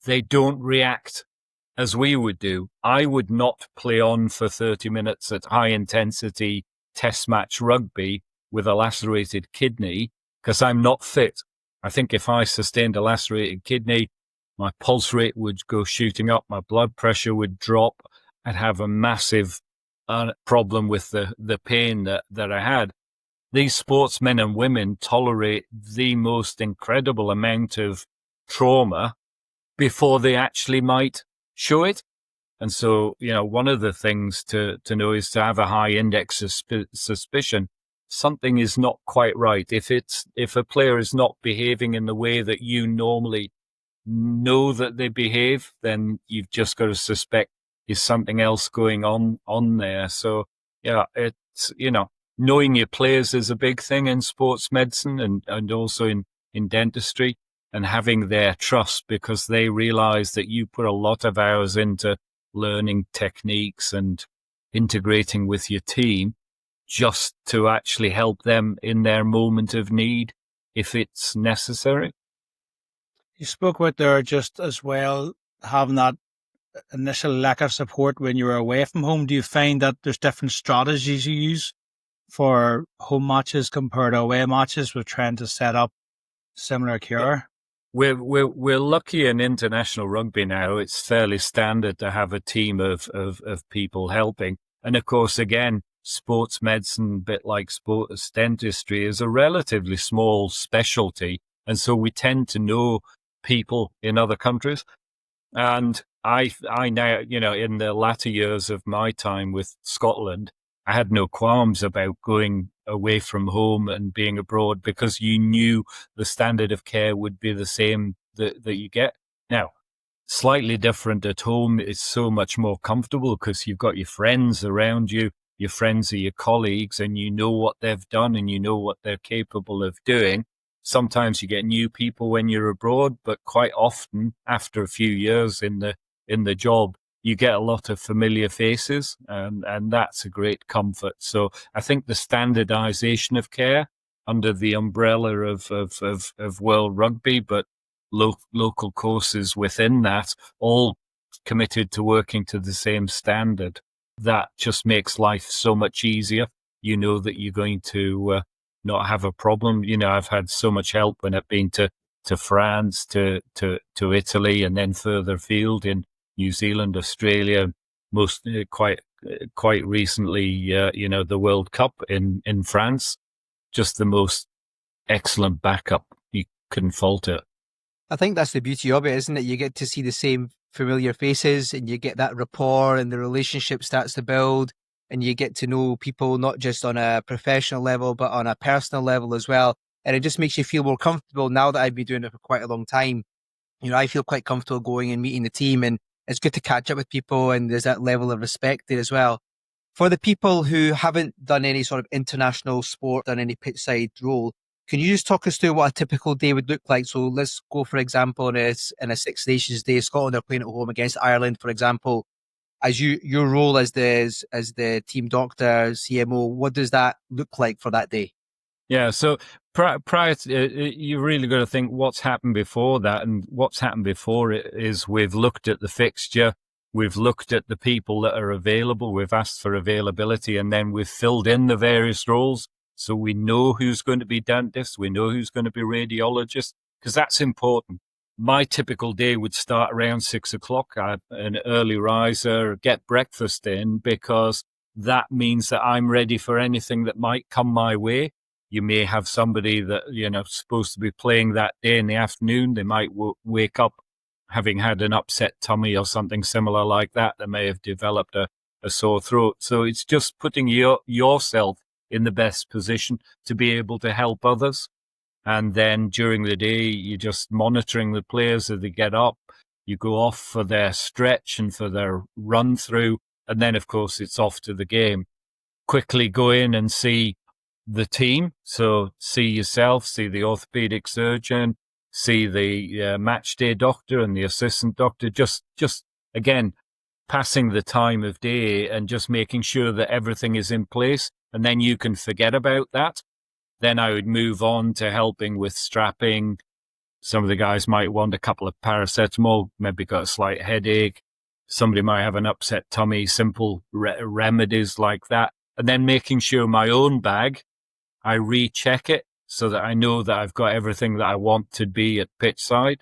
Speaker 1: They don't react as we would do. I would not play on for 30 minutes at high intensity test match rugby with a lacerated kidney because I'm not fit. I think if I sustained a lacerated kidney, my pulse rate would go shooting up, my blood pressure would drop, I'd have a massive problem with the pain that I had. These sportsmen and women tolerate the most incredible amount of trauma before they actually might show it. And so, one of the things to know is to have a high index of suspicion. Something is not quite right. If a player is not behaving in the way that you normally know that they behave, then you've just got to suspect is something else going on there. So, it's, knowing your players is a big thing in sports medicine and also in dentistry, and having their trust because they realize that you put a lot of hours into learning techniques and integrating with your team just to actually help them in their moment of need if it's necessary.
Speaker 4: You spoke about there just as well having that initial lack of support when you're away from home. Do you find that there's different strategies you use for home matches compared to away matches with trying to set up similar care?
Speaker 1: We're lucky in international rugby now. It's fairly standard to have a team of people helping. And of course, again, sports medicine, a bit like sports dentistry, is a relatively small specialty. And so we tend to know people in other countries. And I now, in the latter years of my time with Scotland, I had no qualms about going away from home and being abroad because you knew the standard of care would be the same that you get. Now, slightly different at home. It's so much more comfortable because you've got your friends around you. Your friends are your colleagues and you know what they've done and you know what they're capable of doing. Sometimes you get new people when you're abroad, but quite often after a few years in the job, you get a lot of familiar faces, and that's a great comfort. So I think the standardization of care under the umbrella of World Rugby, but local courses within that, all committed to working to the same standard, that just makes life so much easier. You know that you're going to not have a problem. I've had so much help when I've been to France, to Italy, and then further afield in New Zealand, Australia, most quite recently, the World Cup in France. Just the most excellent backup. You couldn't fault it.
Speaker 3: I think that's the beauty of it, isn't it? You get to see the same familiar faces and you get that rapport and the relationship starts to build and you get to know people not just on a professional level, but on a personal level as well. And it just makes you feel more comfortable. Now that I've been doing it for quite a long time, I feel quite comfortable going and meeting the team, and it's good to catch up with people, and there's that level of respect there as well. For the people who haven't done any sort of international sport, done any pitchside role, can you just talk us through what a typical day would look like? So let's go, for example, in a Six Nations day, Scotland are playing at home against Ireland, for example. As your role as the team doctor, CMO, what does that look like for that day?
Speaker 1: Yeah, so prior to, you really got to think what's happened before that, and what's happened before it is we've looked at the fixture, we've looked at the people that are available, we've asked for availability, and then we've filled in the various roles. So we know who's going to be dentist, we know who's going to be radiologist, because that's important. My typical day would start around 6 o'clock. I'm an early riser, get breakfast in, because that means that I'm ready for anything that might come my way. You may have somebody that, supposed to be playing that day in the afternoon. They might wake up having had an upset tummy or something similar like that. They may have developed a sore throat. So it's just putting yourself in the best position to be able to help others. And then during the day, you're just monitoring the players as they get up. You go off for their stretch and for their run through. And then, of course, it's off to the game. Quickly go in and see the team. So see yourself, see the orthopedic surgeon, see the match day doctor and the assistant doctor. Just again, passing the time of day and just making sure that everything is in place. And then you can forget about that. Then I would move on to helping with strapping. Some of the guys might want a couple of paracetamol, maybe got a slight headache. Somebody might have an upset tummy, simple remedies like that. And then making sure my own bag, I recheck it so that I know that I've got everything that I want to be at pitch side.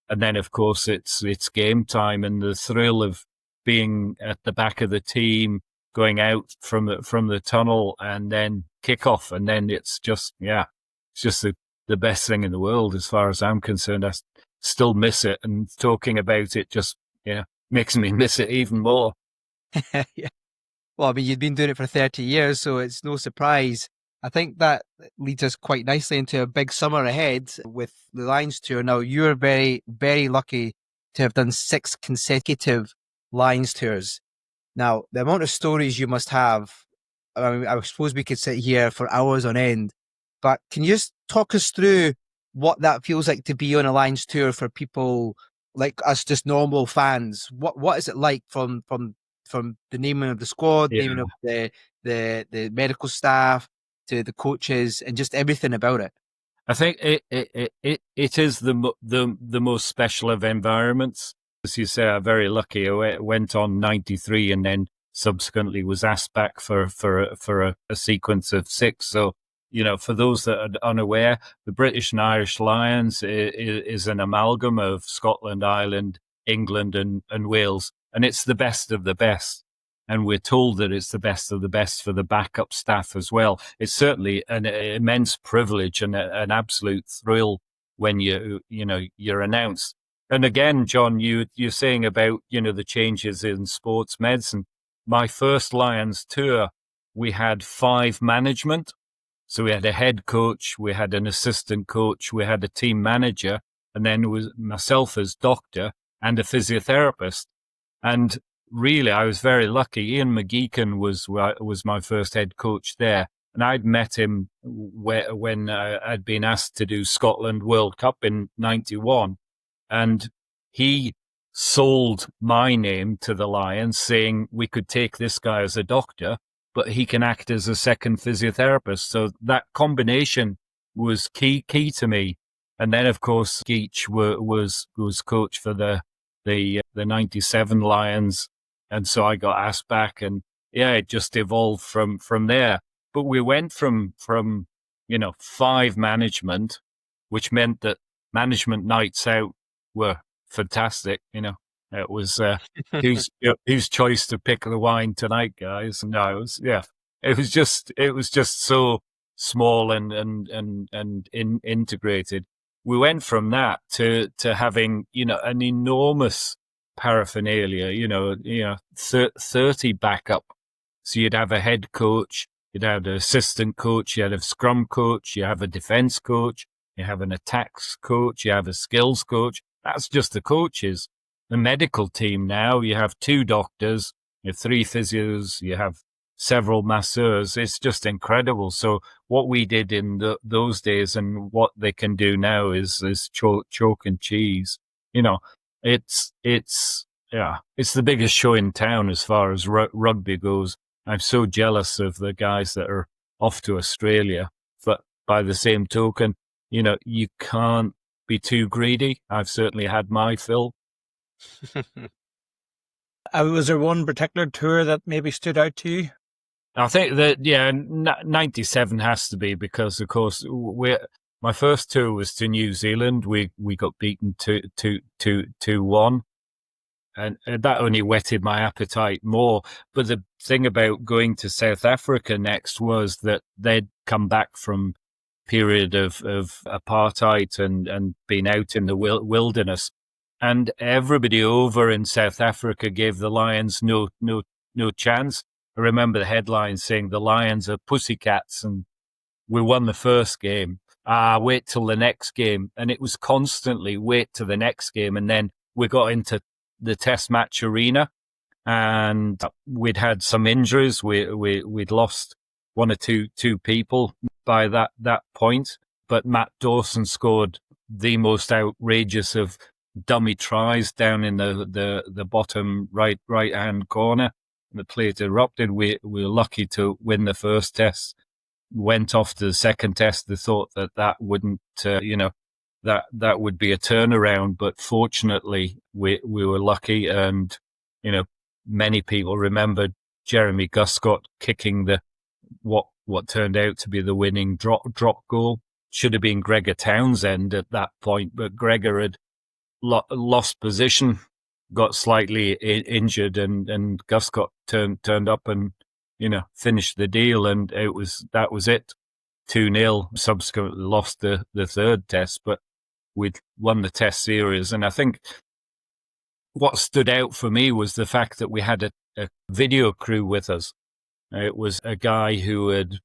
Speaker 1: And then, of course, it's game time, and the thrill of being at the back of the team, going out from the tunnel and then kick off. And then it's just the best thing in the world as far as I'm concerned. I still miss it, and talking about it just, makes me miss it even more.
Speaker 3: Yeah. Well, I mean, you've been doing it for 30 years, so it's no surprise. I think that leads us quite nicely into a big summer ahead with the Lions Tour. Now, you're very, very lucky to have done 6 consecutive Lions Tours. Now, the amount of stories you must have, I mean, I suppose we could sit here for hours on end, but can you just talk us through what that feels like to be on a Lions Tour for people like us just normal fans, what is it like from the naming of the squad,
Speaker 1: Yeah.
Speaker 3: naming of the medical staff to the coaches and just everything about it?
Speaker 1: I think it is the most special of environments. As you say, I'm very lucky. I went on 93 and then subsequently was asked back for a sequence of 6. So, for those that are unaware, the British and Irish Lions is an amalgam of Scotland, Ireland, England, and Wales, and it's the best of the best. And we're told that it's the best of the best for the backup staff as well. It's certainly an immense privilege and an absolute thrill when you're announced. And again, John, you're saying about, the changes in sports medicine. My first Lions tour, we had 5 management. So we had a head coach, we had an assistant coach, we had a team manager, and then it was myself as doctor and a physiotherapist. And really, I was very lucky. Ian McGeechan was my first head coach there. And I'd met him when I'd been asked to do Scotland World Cup in 91. And he sold my name to the Lions, saying we could take this guy as a doctor, but he can act as a second physiotherapist. So that combination was key to me. And then, of course, Geach was coach for the 97 Lions. And so I got asked back, and it just evolved from there. But we went from 5 management, which meant that management nights out were fantastic. It was whose choice to pick the wine tonight, guys. No, it was just so small and integrated. We went from that to having an enormous paraphernalia, 30 backup. So you'd have a head coach, you'd have an assistant coach, you had a scrum coach, you have a defense coach, you have an attacks coach, you have a skills coach. That's just the coaches. The medical team now, you have 2 doctors, you have 3 physios, you have several masseurs. It's just incredible. So what we did in those days and what they can do now is chalk and cheese. It's the biggest show in town as far as rugby goes. I'm so jealous of the guys that are off to Australia. But by the same token, you can't be too greedy. I've certainly had my fill.
Speaker 4: Was there one particular tour that maybe stood out to you?
Speaker 1: I think that 97 has to be, because of course my first tour was to New Zealand. We got beaten 2-1, and that only whetted my appetite more. But the thing about going to South Africa next was that they'd come back from period of apartheid and been out in the wilderness, and everybody over in South Africa gave the Lions no chance. I remember the headlines saying the Lions are pussycats, and we won the first game. Wait till the next game. And it was constantly wait till the next game. And then we got into the test match arena, and we'd had some injuries. We'd lost 1 or 2 people by that point. But Matt Dawson scored the most outrageous of dummy tries down in the bottom right hand corner. The plate erupted. We were lucky to win the first test. Went off to the second test. They thought that wouldn't, that would be a turnaround. But fortunately, we were lucky, and many people remembered Jeremy Guscott kicking what turned out to be the winning drop goal. Should have been Gregor Townsend at that point, but Gregor had lost position, got slightly injured, and Guscott turned up and finished the deal, and that was it. 2-0. Subsequently lost the third test, but we'd won the test series. And I think what stood out for me was the fact that we had a video crew with us. It was a guy who had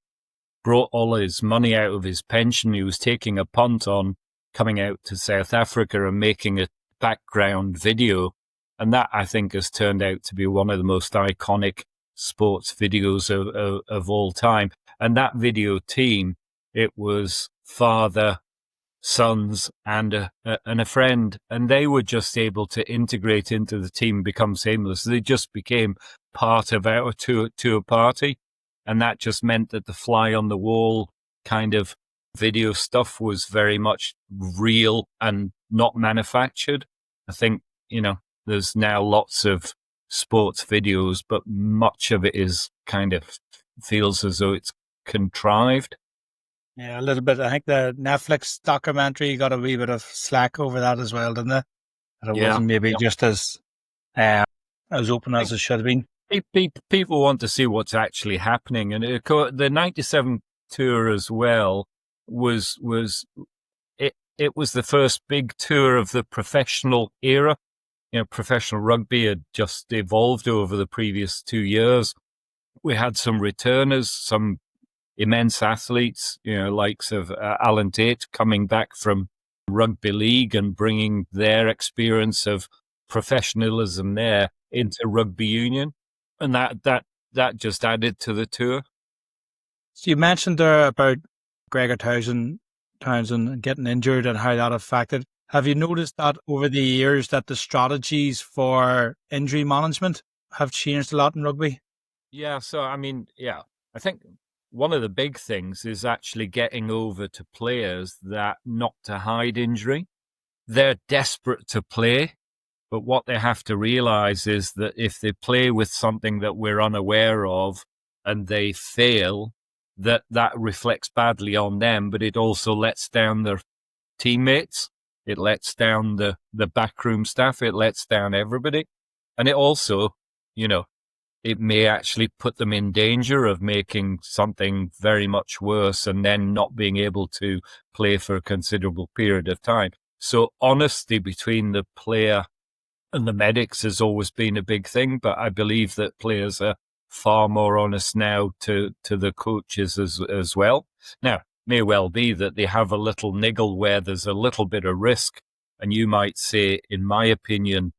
Speaker 1: brought all his money out of his pension. He was taking a punt on coming out to South Africa and making a background video. And that, I think, has turned out to be one of the most iconic sports videos of all time. And that video team, it was father, sons and a friend, and they were just able to integrate into the team, become seamless. They just became part of our tour party, and that just meant that the fly on the wall kind of video stuff was very much real and not manufactured. I think, there's now lots of sports videos, but much of it is kind of feels as though it's contrived.
Speaker 4: Yeah, a little bit. I think the Netflix documentary got a wee bit of slack over that as well, didn't it? That it wasn't maybe just as open as it should have been.
Speaker 1: People want to see what's actually happening, and the '97 tour as well was it was the first big tour of the professional era. Professional rugby had just evolved over the previous 2 years. We had some returners, some immense athletes, likes of Alan Tate coming back from rugby league and bringing their experience of professionalism there into rugby union. And that just added to the tour.
Speaker 4: So you mentioned there about Gregor Townsend getting injured and how that affected. Have you noticed that over the years that the strategies for injury management have changed a lot in rugby?
Speaker 1: Yeah, so I think one of the big things is actually getting over to players that not to hide injury. They're desperate to play, but what they have to realize is that if they play with something that we're unaware of and they fail, that reflects badly on them, but it also lets down their teammates. It lets down the backroom staff. It lets down everybody. And it also, it may actually put them in danger of making something very much worse and then not being able to play for a considerable period of time. So honesty between the player and the medics has always been a big thing, but I believe that players are far more honest now to the coaches as well. Now, may well be that they have a little niggle where there's a little bit of risk, and you might say, in my opinion,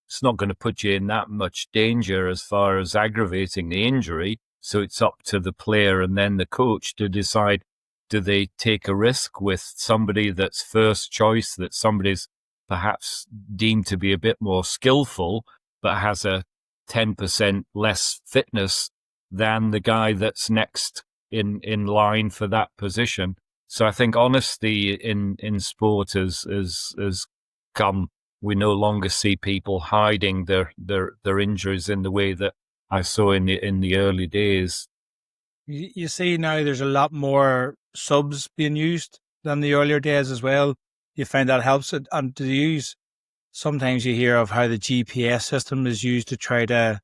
Speaker 1: it's not going to put you in that much danger as far as aggravating the injury. So it's up to the player and then the coach to decide, do they take a risk with somebody that's first choice, that somebody's perhaps deemed to be a bit more skillful, but has a 10% less fitness than the guy that's next in line for that position. So I think honesty in sport has come. We no longer see people hiding their injuries in the way that I saw in the early days.
Speaker 4: You see now there's a lot more subs being used than the earlier days as well. You find that helps it. And to use, sometimes you hear of how the GPS system is used to try to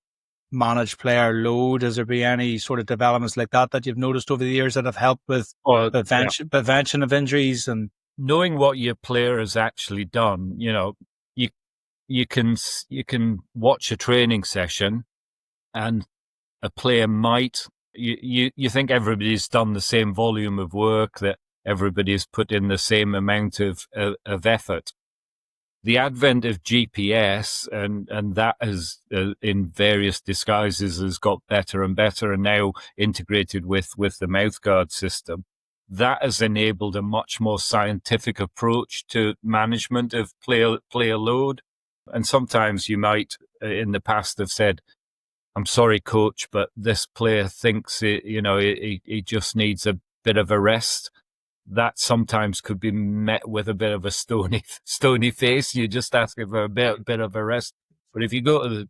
Speaker 4: manage player load. Has there been any sort of developments like that you've noticed over the years that have helped with prevention of injuries? And
Speaker 1: knowing what your player has actually done, you can watch a training session and a player might, you think everybody's done the same volume of work, that everybody's put in the same amount of effort. The advent of GPS and that has in various disguises has got better and better, and now integrated with the mouthguard system. That has enabled a much more scientific approach to management of player load. And sometimes you might, in the past, have said, "I'm sorry, coach, but this player thinks he just needs a bit of a rest." That sometimes could be met with a bit of a stony face. You just ask for a bit of a rest. But if you go to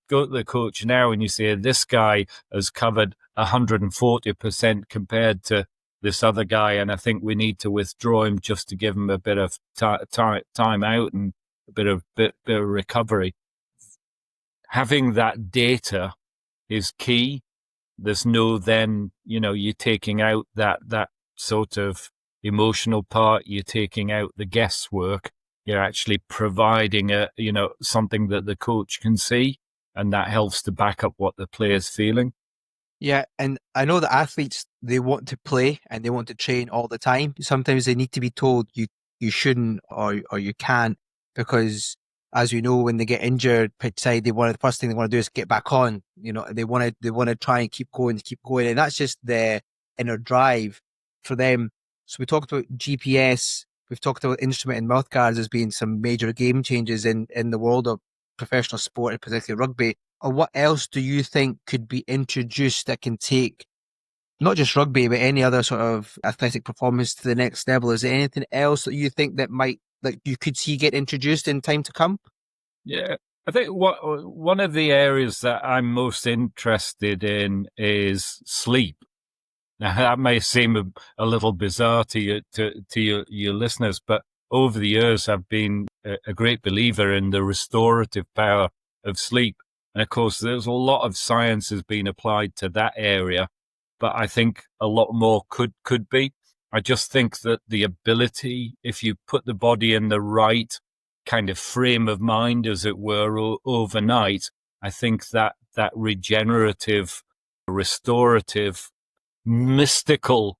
Speaker 1: the coach now and you say, this guy has covered 140% compared to this other guy, and I think we need to withdraw him just to give him a bit of time out and a bit of recovery. Having that data is key. There's no then, you're taking out that sort of emotional part, you're taking out the guesswork, you're actually providing something that the coach can see, and that helps to back up what the player's feeling.
Speaker 3: Yeah, and I know that athletes, they want to play and they want to train all the time. Sometimes they need to be told you shouldn't or you can't, because as you know, when they get injured pitch side, the first thing they want to do is get back on. They want to try and keep going, and that's just the inner drive for them. So we talked about GPS we've talked about instrument and mouth guards as being some major game changes in the world of professional sport, and particularly rugby. Or what else do you think could be introduced that can take not just rugby, but any other sort of athletic performance to the next level? Is there anything else that you think that you could see get introduced in time to come?
Speaker 1: Yeah, I think one of the areas that I'm most interested in is sleep. Now, that may seem a little bizarre to your listeners, but over the years, I've been a great believer in the restorative power of sleep. And of course, there's a lot of science has been applied to that area, but I think a lot more could be. I just think that the ability, if you put the body in the right kind of frame of mind, as it were, overnight, I think that regenerative, restorative, mystical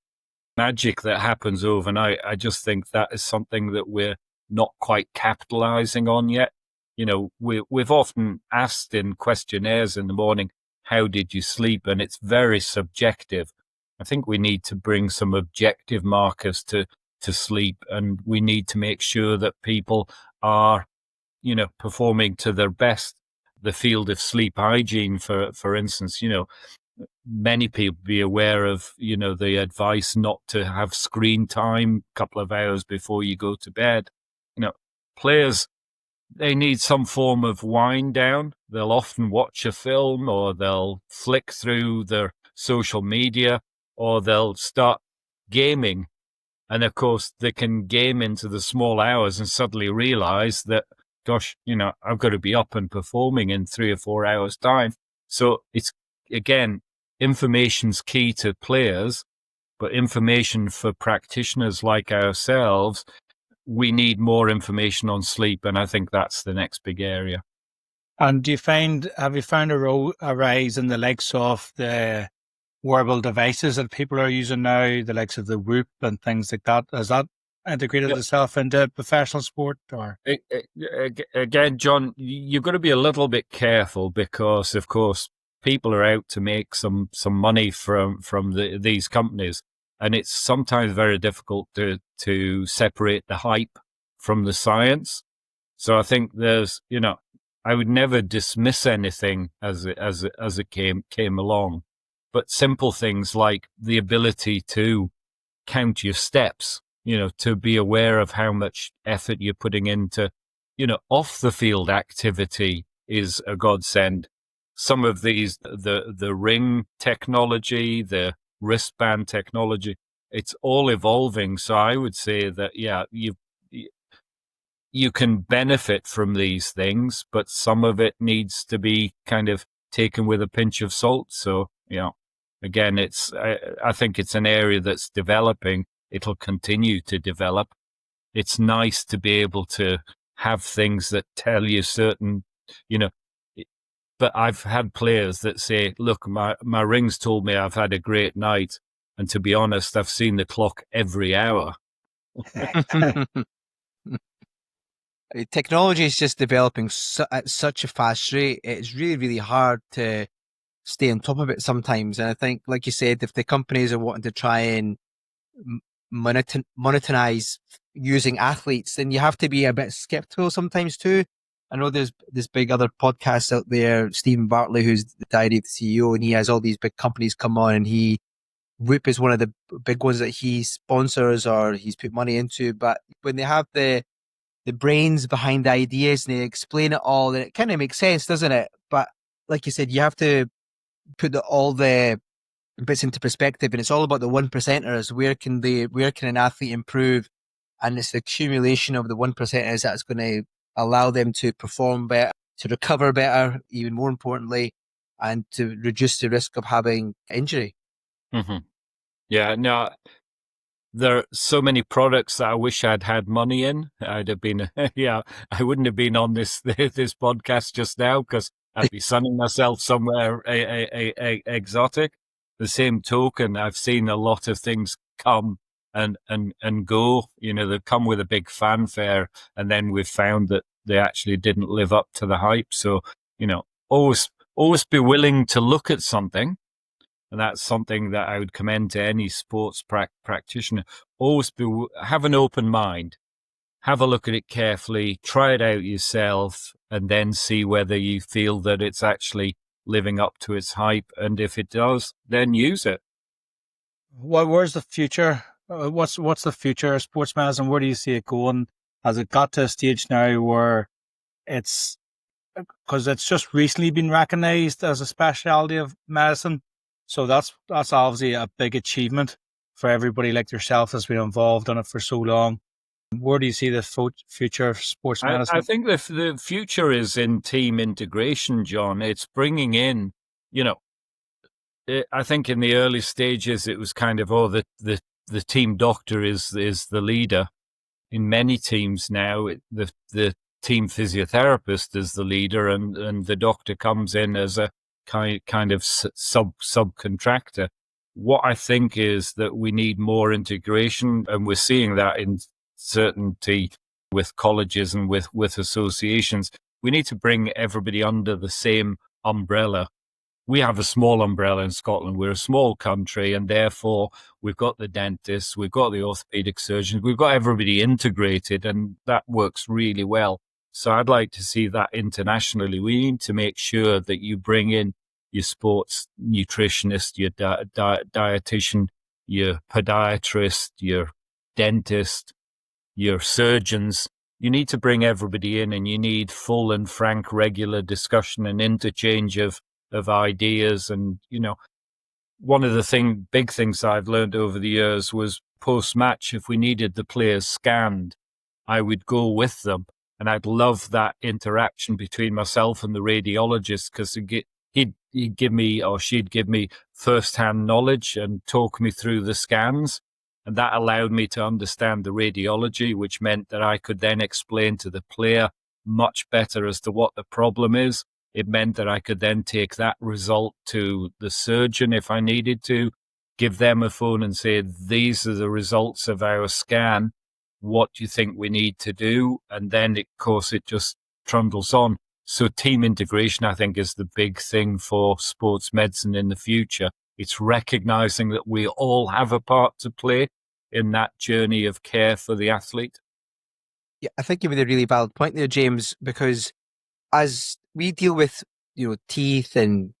Speaker 1: magic that happens overnight, I just think that is something that we're not quite capitalizing on yet. You know, we've often asked in questionnaires in the morning, how did you sleep? And it's very subjective. I think we need to bring some objective markers to sleep, and we need to make sure that people are, you know, performing to their best. The field of sleep hygiene, for instance, you know, many people be aware of, you know, the advice not to have screen time a couple of hours before you go to bed. You know, players, they need some form of wind down. They'll often watch a film, or they'll flick through their social media, or they'll start gaming. And of course, they can game into the small hours and suddenly realize that, gosh, you know, I've got to be up and performing in 3 or 4 hours' time. So it's, again, information's key to players, but information for practitioners like ourselves, we need more information on sleep, and I think that's the next big area.
Speaker 4: And have you found a rise in the likes of the wearable devices that people are using now, the likes of the Whoop and things like that? Has that integrated itself into professional sport? Or
Speaker 1: again, John, you've got to be a little bit careful, because, of course, people are out to make some money from these companies, and it's sometimes very difficult to separate the hype from the science. So I think there's, you know, I would never dismiss anything as it came along, but simple things like the ability to count your steps, you know, to be aware of how much effort you're putting into, you know, off the field activity is a godsend. Some of these, the ring technology, the wristband technology, it's all evolving. So I would say that, yeah, you can benefit from these things, but some of it needs to be kind of taken with a pinch of salt. So, you know, again, I think it's an area that's developing. It'll continue to develop. It's nice to be able to have things that tell you certain, you know, but I've had players that say, look, my rings told me I've had a great night. And to be honest, I've seen the clock every hour.
Speaker 3: Technology is just developing at such a fast rate. It's really, really hard to stay on top of it sometimes. And I think, like you said, if the companies are wanting to try and monetize using athletes, then you have to be a bit skeptical sometimes too. I know there's this big other podcast out there, Stephen Bartley, who's the Diary of the CEO, and he has all these big companies come on, and Whoop is one of the big ones that he sponsors or he's put money into. But when they have the brains behind the ideas and they explain it all, then it kind of makes sense, doesn't it? But like you said, you have to put all the bits into perspective, and it's all about the 1%ers. Where can an athlete improve? And it's the accumulation of the 1%ers that's going to allow them to perform better, to recover better, even more importantly, and to reduce the risk of having injury.
Speaker 1: Mm-hmm. Yeah, no, there are so many products that I wish I'd had money in. I'd have been, yeah, I wouldn't have been on this podcast just now, because I'd be sunning myself somewhere exotic. The same token, I've seen a lot of things come and go. You know, they come with a big fanfare, and then we've found that they actually didn't live up to the hype. So, you know, always be willing to look at something, And that's something that I would commend to any sports practitioner. Always have an open mind. Have a look at it carefully, try it out yourself, and then see whether you feel that it's actually living up to its hype. And if it does, then use it.
Speaker 4: Where's the future? What's the future of sports medicine? Where do you see it going? Has it got to a stage now where because it's just recently been recognised as a specialty of medicine, so that's obviously a big achievement for everybody like yourself that's been involved in it for so long. Where do you see the future of sports medicine?
Speaker 1: I think the future is in team integration, John. It's bringing in, I think in the early stages it was kind of, the team doctor is the leader. In many teams now, the team physiotherapist is the leader, and the doctor comes in as a kind of subcontractor. What I think is that we need more integration, and we're seeing that in certainty with colleges and with associations. We need to bring everybody under the same umbrella. We have a small umbrella in Scotland. We're a small country, and therefore we've got the dentists, we've got the orthopedic surgeons, we've got everybody integrated, and that works really well. So I'd like to see that internationally. We need to make sure that you bring in your sports nutritionist, your dietitian, your podiatrist, your dentist, your surgeons. You need to bring everybody in, and you need full and frank regular discussion and interchange of ideas. And, one of the big things I've learned over the years was post-match, if we needed the players scanned, I would go with them. And I'd love that interaction between myself and the radiologist, because he'd give me, or she'd give me first-hand knowledge and talk me through the scans. And that allowed me to understand the radiology, which meant that I could then explain to the player much better as to what the problem is. It meant that I could then take that result to the surgeon if I needed to, give them a phone and say, these are the results of our scan. What do you think we need to do? And then, of course, it just trundles on. So team integration, I think, is the big thing for sports medicine in the future. It's recognizing that we all have a part to play in that journey of care for the athlete.
Speaker 3: Yeah, I think you made a really valid point there, James, because as we deal with, teeth and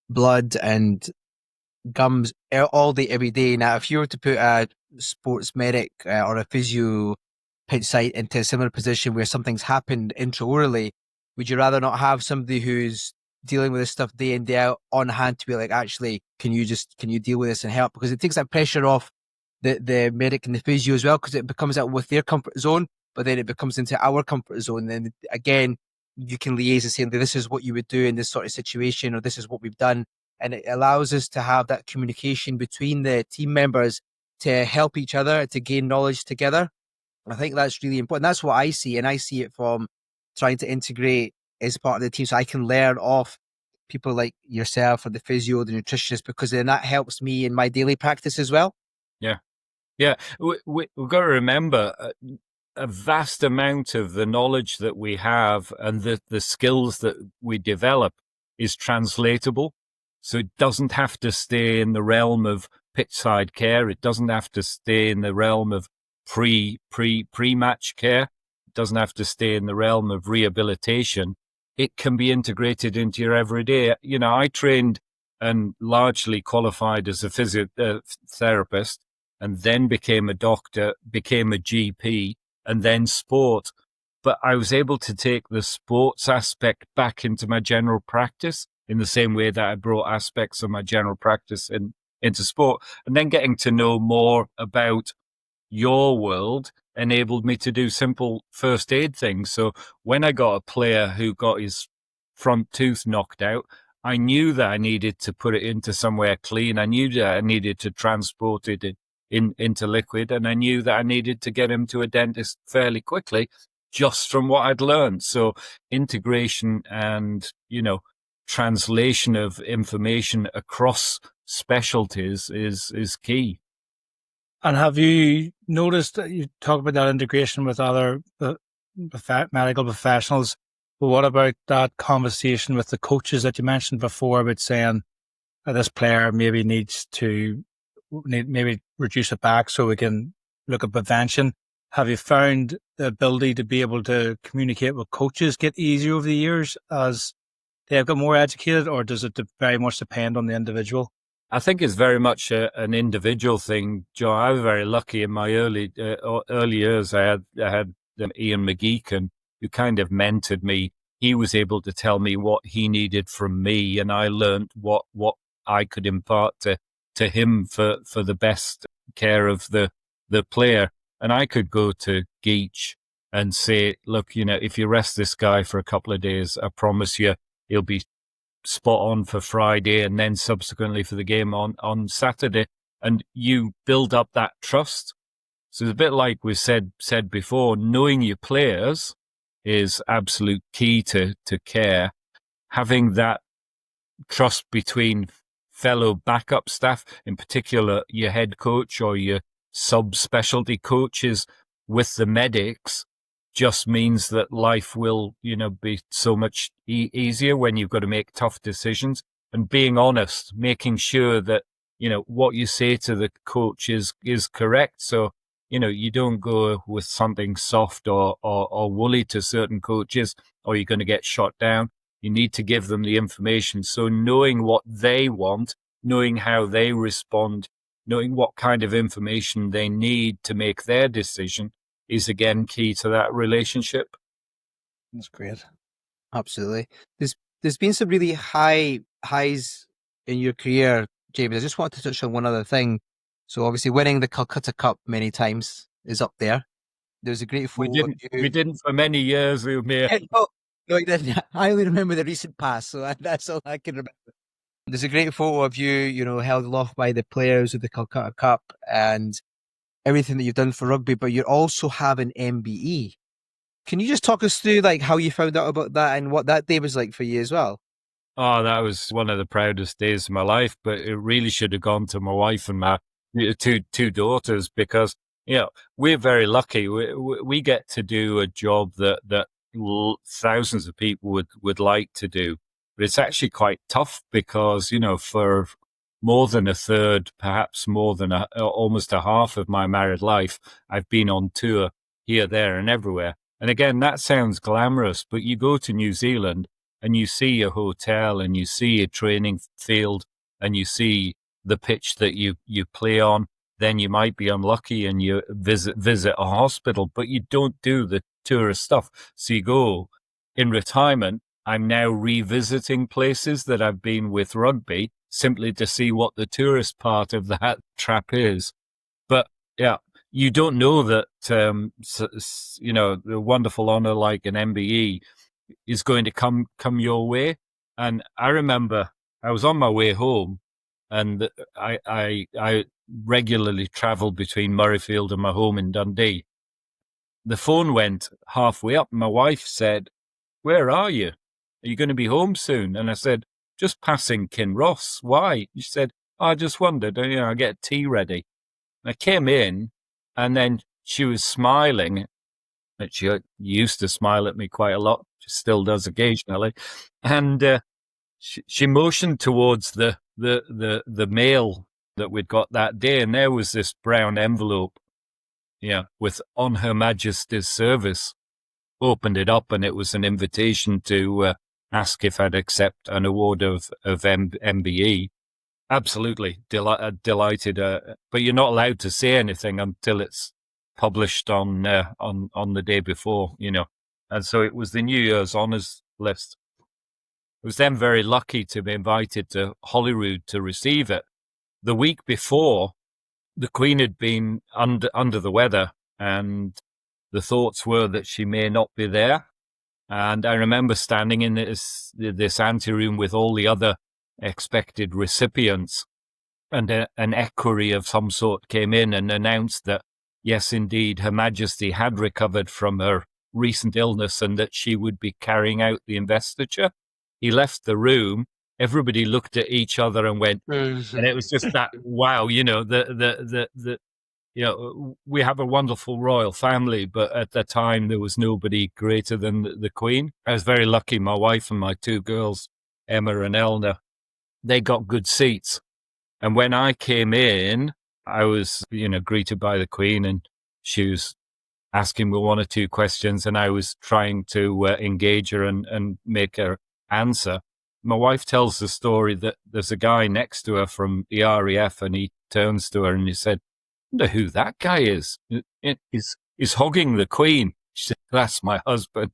Speaker 3: blood and gums all day, every day. Now, if you were to put a sports medic or a physio site into a similar position where something's happened intraorally, would you rather not have somebody who's dealing with this stuff day in, day out on hand to be like, actually, can you deal with this and help? Because it takes that pressure off the medic and the physio as well, because it becomes out with their comfort zone, but then it becomes into our comfort zone. And then again, you can liaise and say, this is what you would do in this sort of situation, or this is what we've done. And it allows us to have that communication between the team members to help each other, to gain knowledge together. I think that's really important. That's what I see. And I see it from trying to integrate as part of the team, so I can learn off people like yourself or the physio, the nutritionist, because then that helps me in my daily practice as well.
Speaker 1: Yeah. We've got to remember a vast amount of the knowledge that we have and the skills that we develop is translatable. So it doesn't have to stay in the realm of pitchside care. It doesn't have to stay in the realm of pre-match care. It doesn't have to stay in the realm of rehabilitation. It can be integrated into your everyday. I trained and largely qualified as a physiotherapist, and then became a doctor, became a GP, and then sport. But I was able to take the sports aspect back into my general practice in the same way that I brought aspects of my general practice into sport. And then getting to know more about your world enabled me to do simple first aid things. So when I got a player who got his front tooth knocked out, I knew that I needed to put it into somewhere clean. I knew that I needed to transport it into liquid, and I knew that I needed to get him to a dentist fairly quickly just from what I'd learned. So integration and, translation of information across specialties is key.
Speaker 4: And have you noticed that you talk about that integration with other medical professionals, but what about that conversation with the coaches that you mentioned before about saying, this player maybe needs to maybe reduce it back so we can look at prevention. Have you found the ability to be able to communicate with coaches get easier over the years as they have got more educated, or does it very much depend on the individual?
Speaker 1: I think it's very much an individual thing, Joe. I was very lucky in my early years. I had Ian McGeechan, who kind of mentored me. He was able to tell me what he needed from me, and I learned what I could impart to him for the best care of the player. And I could go to Geach and say, look, if you rest this guy for a couple of days, I promise you he'll be spot on for Friday and then subsequently for the game on Saturday. And you build up that trust. So it's a bit like we said before, knowing your players is absolute key to care. Having that trust between fellow backup staff, in particular your head coach or your subspecialty coaches with the medics, just means that life will, be so much easier when you've got to make tough decisions. And being honest, making sure that, what you say to the coach is correct. So, you don't go with something soft or woolly to certain coaches, or you're going to get shot down. You need to give them the information. So knowing what they want, knowing how they respond, knowing what kind of information they need to make their decision is, again, key to that relationship.
Speaker 4: That's great.
Speaker 3: Absolutely. There's been some really highs in your career, James. I just wanted to touch on one other thing. So obviously winning the Calcutta Cup many times is up there. There's a great photo.
Speaker 1: We didn't for many years, we may.
Speaker 3: No, I didn't. I only remember the recent past, so that's all I can remember. There's a great photo of you, held aloft by the players of the Calcutta Cup and everything that you've done for rugby, but you also have an MBE. Can you just talk us through how you found out about that and what that day was like for you as well?
Speaker 1: Oh, that was one of the proudest days of my life, but it really should have gone to my wife and my two daughters, because, we're very lucky. We get to do a job that thousands of people would like to do. But it's actually quite tough because, for more than a third, perhaps more than almost a half of my married life, I've been on tour here, there and everywhere. And again, that sounds glamorous, but you go to New Zealand and you see a hotel and you see a training field and you see the pitch that you play on. Then you might be unlucky and you visit a hospital, but you don't do the tourist stuff. So you go in retirement. I'm now revisiting places that I've been with rugby simply to see what the tourist part of that trap is. But yeah, you don't know that, the wonderful honor like an MBE is going to come your way. And I remember I was on my way home and I regularly traveled between Murrayfield and my home in Dundee. The phone went halfway up. My wife said, "Where are you? Are you going to be home soon?" And I said, "Just passing Kinross." "Why?" She said, "I just wondered, I get tea ready." And I came in and then she was smiling. And she used to smile at me quite a lot. She still does occasionally. And she motioned towards the mail that we'd got that day. And there was this brown envelope, with "On Her Majesty's Service." Opened it up and it was an invitation to ask if I'd accept an award of MBE. Absolutely delighted, but you're not allowed to say anything until it's published on the day before, And so it was the New Year's honours list. I was then very lucky to be invited to Holyrood to receive it. The week before, the Queen had been under the weather, and the thoughts were that she may not be there. And I remember standing in this anteroom with all the other expected recipients, and an equerry of some sort came in and announced that, yes, indeed, Her Majesty had recovered from her recent illness and that she would be carrying out the investiture. He left the room. Everybody looked at each other and went, and it was just that, wow, we have a wonderful royal family, but at the time there was nobody greater than the Queen. I was very lucky. My wife and my two girls, Emma and Elna, they got good seats. And when I came in, I was, greeted by the Queen, and she was asking me one or two questions, and I was trying to engage her and make her answer. My wife tells the story that there's a guy next to her from the RAF, and he turns to her and he said, "I wonder who that guy is. He's hugging the Queen." She said, "That's my husband."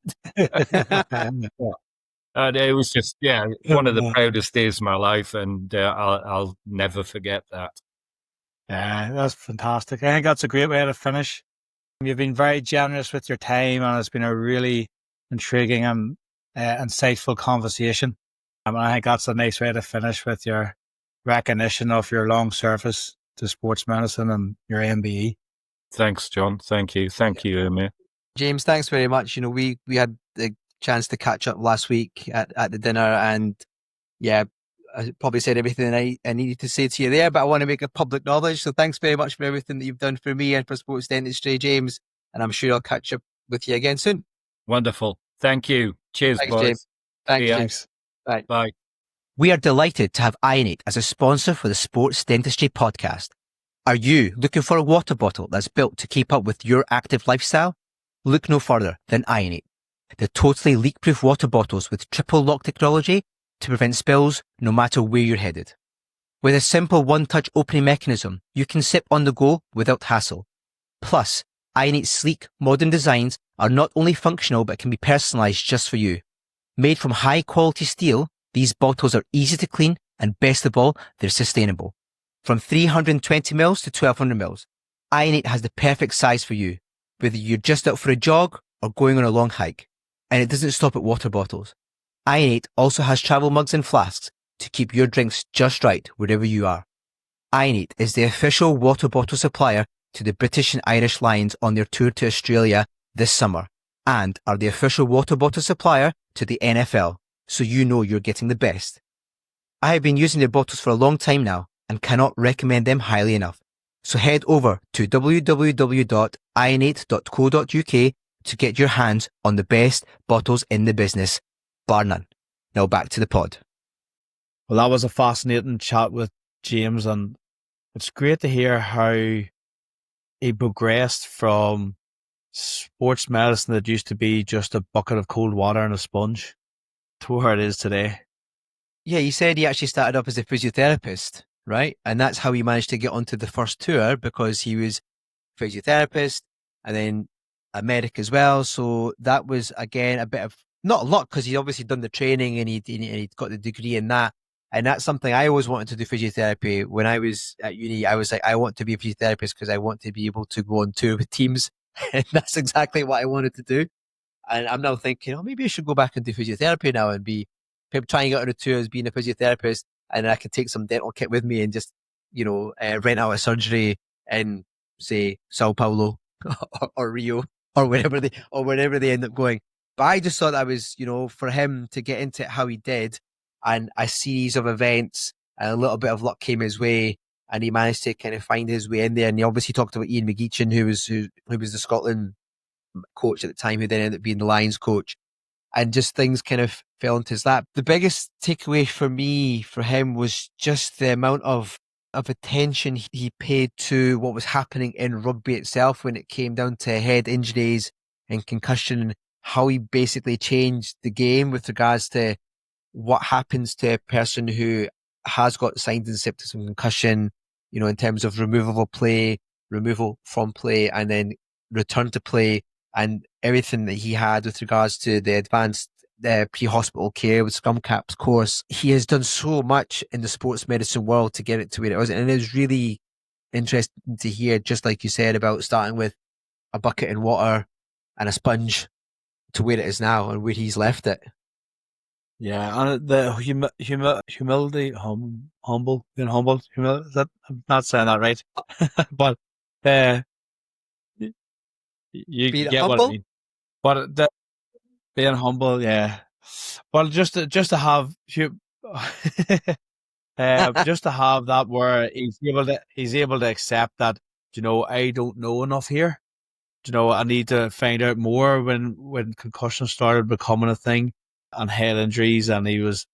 Speaker 1: And it was just, one of the proudest days of my life, and I'll never forget that.
Speaker 4: Yeah, that's fantastic. I think that's a great way to finish. You've been very generous with your time, and it's been a really intriguing and insightful conversation. And I think that's a nice way to finish, with your recognition of your long service to sports medicine and your MBE.
Speaker 1: Thanks, John. Thank you. Thank you, Emir.
Speaker 3: James, thanks very much. We had the chance to catch up last week at the dinner, and I probably said everything I needed to say to you there, but I want to make a public knowledge. So thanks very much for everything that you've done for me and for sports dentistry, James. And I'm sure I'll catch up with you again soon.
Speaker 1: Wonderful. Thank you. Cheers,
Speaker 3: Thanks,
Speaker 1: boys.
Speaker 3: James. Thanks,
Speaker 4: James.
Speaker 3: Bye.
Speaker 1: Bye.
Speaker 3: We are delighted to have Ionate as a sponsor for the Sports Dentistry podcast. Are you looking for a water bottle that's built to keep up with your active lifestyle? Look no further than Ionate, the totally leak-proof water bottles with triple lock technology to prevent spills no matter where you're headed. With a simple one-touch opening mechanism, you can sip on the go without hassle. Plus, Ionate's sleek, modern designs are not only functional but can be personalized just for you. Made from high-quality steel, these bottles are easy to clean, and best of all, they're sustainable. From 320ml to 1200ml, Ionate has the perfect size for you, whether you're just out for a jog or going on a long hike. And it doesn't stop at water bottles. Ionate also has travel mugs and flasks to keep your drinks just right wherever you are. Ionate is the official water bottle supplier to the British and Irish Lions on their tour to Australia this summer, and are the official water bottle supplier to the NFL, so you know you're getting the best. I have been using their bottles for a long time now and cannot recommend them highly enough. So head over to www.ionate.co.uk to get your hands on the best bottles in the business, bar none. Now back to the pod.
Speaker 2: Well, that was a fascinating chat with James, and it's great to hear how he progressed from sports medicine that used to be just a bucket of cold water and a sponge to where it is today.
Speaker 3: Yeah, he said he actually started up as a physiotherapist, right? And that's how he managed to get onto the first tour, because he was a physiotherapist and then a medic as well. So that was, again, a bit of, not a lot, because he'd obviously done the training and he'd got the degree in that. And that's something I always wanted to do, physiotherapy. When I was at uni, I was like, I want to be a physiotherapist because I want to be able to go on tour with teams. And that's exactly what I wanted to do. And I'm now thinking, oh, maybe I should go back and do physiotherapy now and be trying out on a tour as being a physiotherapist. And I can take some dental kit with me and just, rent out a surgery in, say, Sao Paulo or Rio or wherever they end up going. But I just thought that was, for him to get into it how he did, and a series of events and a little bit of luck came his way, and he managed to kind of find his way in there. And he obviously talked about Ian McGeechan, who was the Scotland coach at the time, who then ended up being the Lions coach, and just things kind of fell into his lap. The biggest takeaway for him was just the amount of attention he paid to what was happening in rugby itself when it came down to head injuries and concussion, how he basically changed the game with regards to what happens to a person who has got signs and symptoms of concussion, in terms of removal from play, and then return to play, and everything that he had with regards to the advanced pre-hospital care with Scrum Caps course. He has done so much in the sports medicine world to get it to where it was. And it was really interesting to hear, just like you said, about starting with a bucket in water and a sponge to where it is now and where he's left it.
Speaker 2: Yeah, and the humility, humble, being humble, humility, I'm not saying that right. But you
Speaker 3: Being
Speaker 2: get
Speaker 3: humble?
Speaker 2: what I mean. But being humble, yeah. But just to have just to have that, where he's able to accept that, I don't know enough here. I need to find out more when concussion started becoming a thing and head injuries, and he was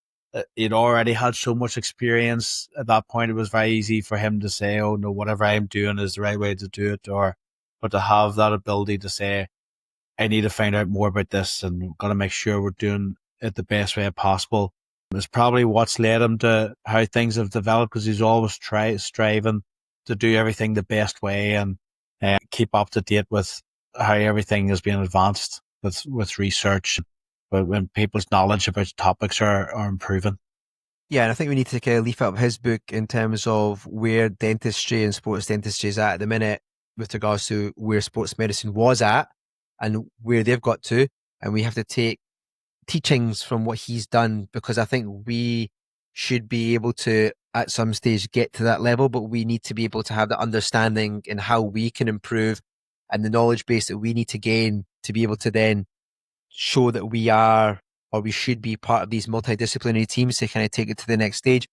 Speaker 2: he'd already had so much experience at that point. It was very easy for him to say, oh no, whatever I'm doing is the right way to do it, but to have that ability to say, I need to find out more about this and we've got to make sure we're doing it the best way possible, is probably what's led him to how things have developed, because he's always striving to do everything the best way and keep up to date with how everything is being advanced with research, but when people's knowledge about topics are improving.
Speaker 3: Yeah, and I think we need to kind of leaf out his book in terms of where dentistry and sports dentistry is at the minute with regards to where sports medicine was at and where they've got to. And we have to take teachings from what he's done, because I think we should be able to, at some stage, get to that level, but we need to be able to have the understanding in how we can improve and the knowledge base that we need to gain to be able to then show that we are, or we should be, part of these multidisciplinary teams to kind of take it to the next stage.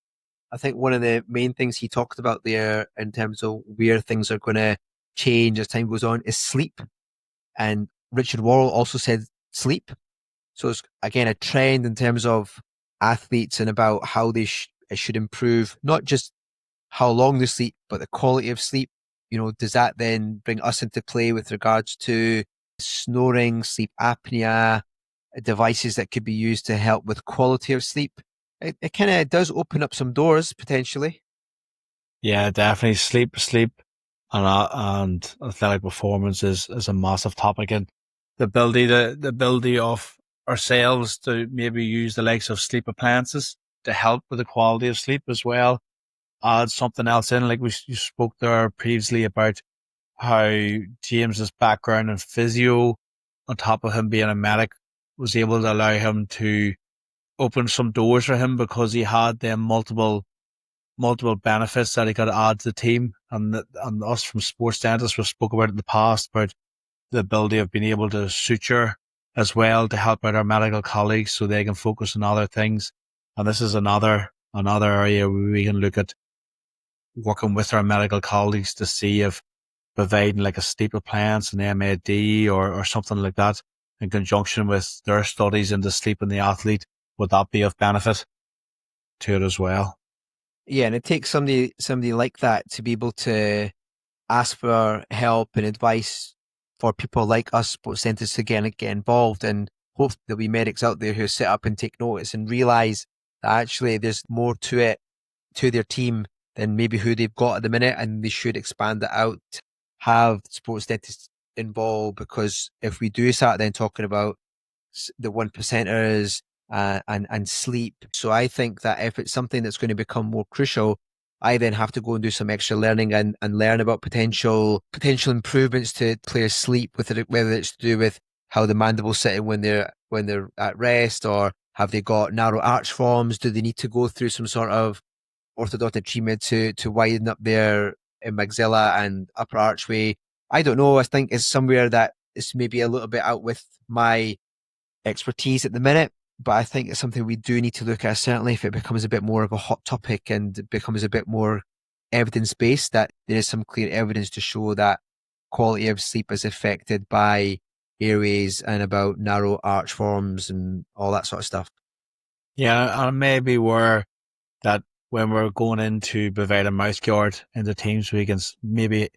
Speaker 3: I think one of the main things he talked about there in terms of where things are going to change as time goes on is sleep. And Richard Worrall also said sleep. So it's, again, a trend in terms of athletes and about how they should improve, not just how long they sleep, but the quality of sleep. You know, does that then bring us into play with regards to snoring, sleep apnea, devices that could be used to help with quality of sleep? It kind of does open up some doors potentially.
Speaker 2: Yeah, definitely. Sleep and athletic performance is a massive topic, and the ability of ourselves to maybe use the likes of sleep appliances to help with the quality of sleep as well. Add something else in, like you spoke there previously about how James's background in physio, on top of him being a medic, was able to allow him to open some doors for him, because he had them multiple benefits that he could add to the team. And us from sports dentists, we spoke about it in the past, about the ability of being able to suture as well to help out our medical colleagues so they can focus on other things. And this is another area where we can look at working with our medical colleagues to see if providing like a sleep appliance, an MAD or something like that in conjunction with their studies into sleep in the athlete, would that be of benefit to it as well?
Speaker 3: Yeah, and it takes somebody like that to be able to ask for help and advice for people like us sports dentists to get involved, and hopefully there'll be medics out there who sit up and take notice and realize that actually there's more to it, to their team, than maybe who they've got at the minute, and they should expand it out, have sports dentists involved, because if we do start then talking about the 1%ers and sleep. So I think that if it's something that's going to become more crucial, I then have to go and do some extra learning and learn about potential improvements to players' sleep, with it, whether it's to do with how the mandible's sitting when they're at rest, or have they got narrow arch forms? Do they need to go through some sort of orthodontic treatment to widen up their maxilla and upper archway? I don't know. I think it's somewhere that is maybe a little bit out with my expertise at the minute, but I think it's something we do need to look at, certainly if it becomes a bit more of a hot topic and it becomes a bit more evidence-based, that there is some clear evidence to show that quality of sleep is affected by airways and about narrow arch forms and all that sort of stuff.
Speaker 2: Yeah, and maybe where that when we're going into provide a mouth guard in the teams, we can maybe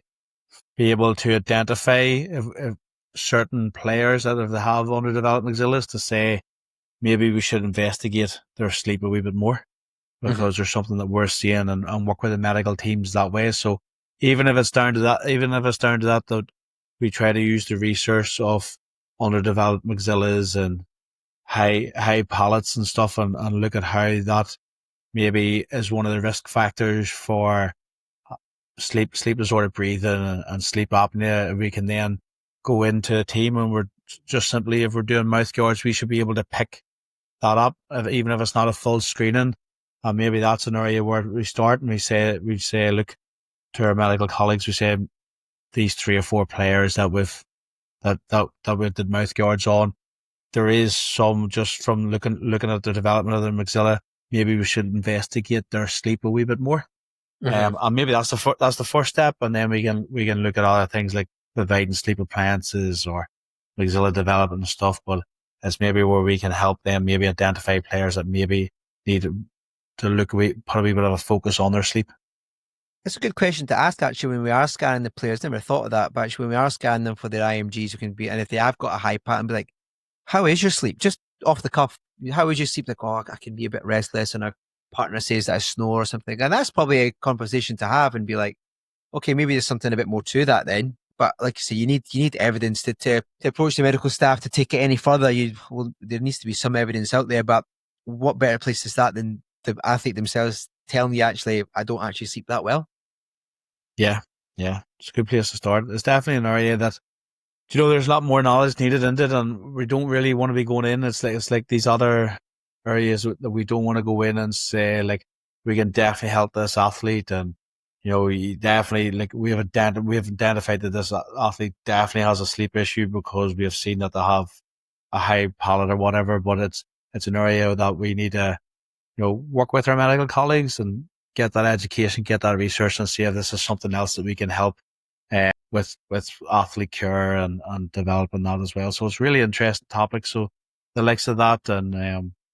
Speaker 2: be able to identify if certain players that they have underdeveloped maxillas, to say maybe we should investigate their sleep a wee bit more, because there's something that we're seeing, and work with the medical teams that way. So even if it's down to that, that we try to use the research of underdeveloped maxillas and high palates and stuff, and look at how that maybe is one of the risk factors for sleep disorder breathing and sleep apnea. We can then go into a team, and we're just simply, if we're doing mouth guards, we should be able to pick that up, even if it's not a full screening. And maybe that's an area where we start, and we say, look to our medical colleagues, we say these 3 or 4 players that we've did mouth guards on, there is some, just from looking at the development of their maxilla, maybe we should investigate their sleep a wee bit more. And maybe that's the first step, and then we can look at other things like providing sleep appliances or maxilla development and stuff. But it's maybe where we can help them maybe identify players that maybe need to put a wee bit of a focus on their sleep.
Speaker 3: It's a good question to ask, actually, when we are scanning the players. Never thought of that, but actually, when we are scanning them for their IMGs, we can be, and if they have got a high pattern, be like, how is your sleep? Just off the cuff, how is your sleep? Like, oh, I can be a bit restless, and our partner says that I snore or something. And that's probably a conversation to have and be like, okay, maybe there's something a bit more to that then. But like you say, you need evidence to approach the medical staff to take it any further. There needs to be some evidence out there, but what better place to start than the athlete themselves telling you, actually, I don't actually sleep that well.
Speaker 2: Yeah, it's a good place to start. It's definitely an area that, there's a lot more knowledge needed in it, and we don't really want to be going in. It's like these other areas that we don't want to go in and say, like, we can definitely help this athlete, and we definitely, like, we have identified that this athlete definitely has a sleep issue because we have seen that they have a high palate or whatever. But it's an area that we need to work with our medical colleagues and get that education, get that research, and see if this is something else that we can help with athlete care and developing that as well. So it's really interesting topic. So the likes of that and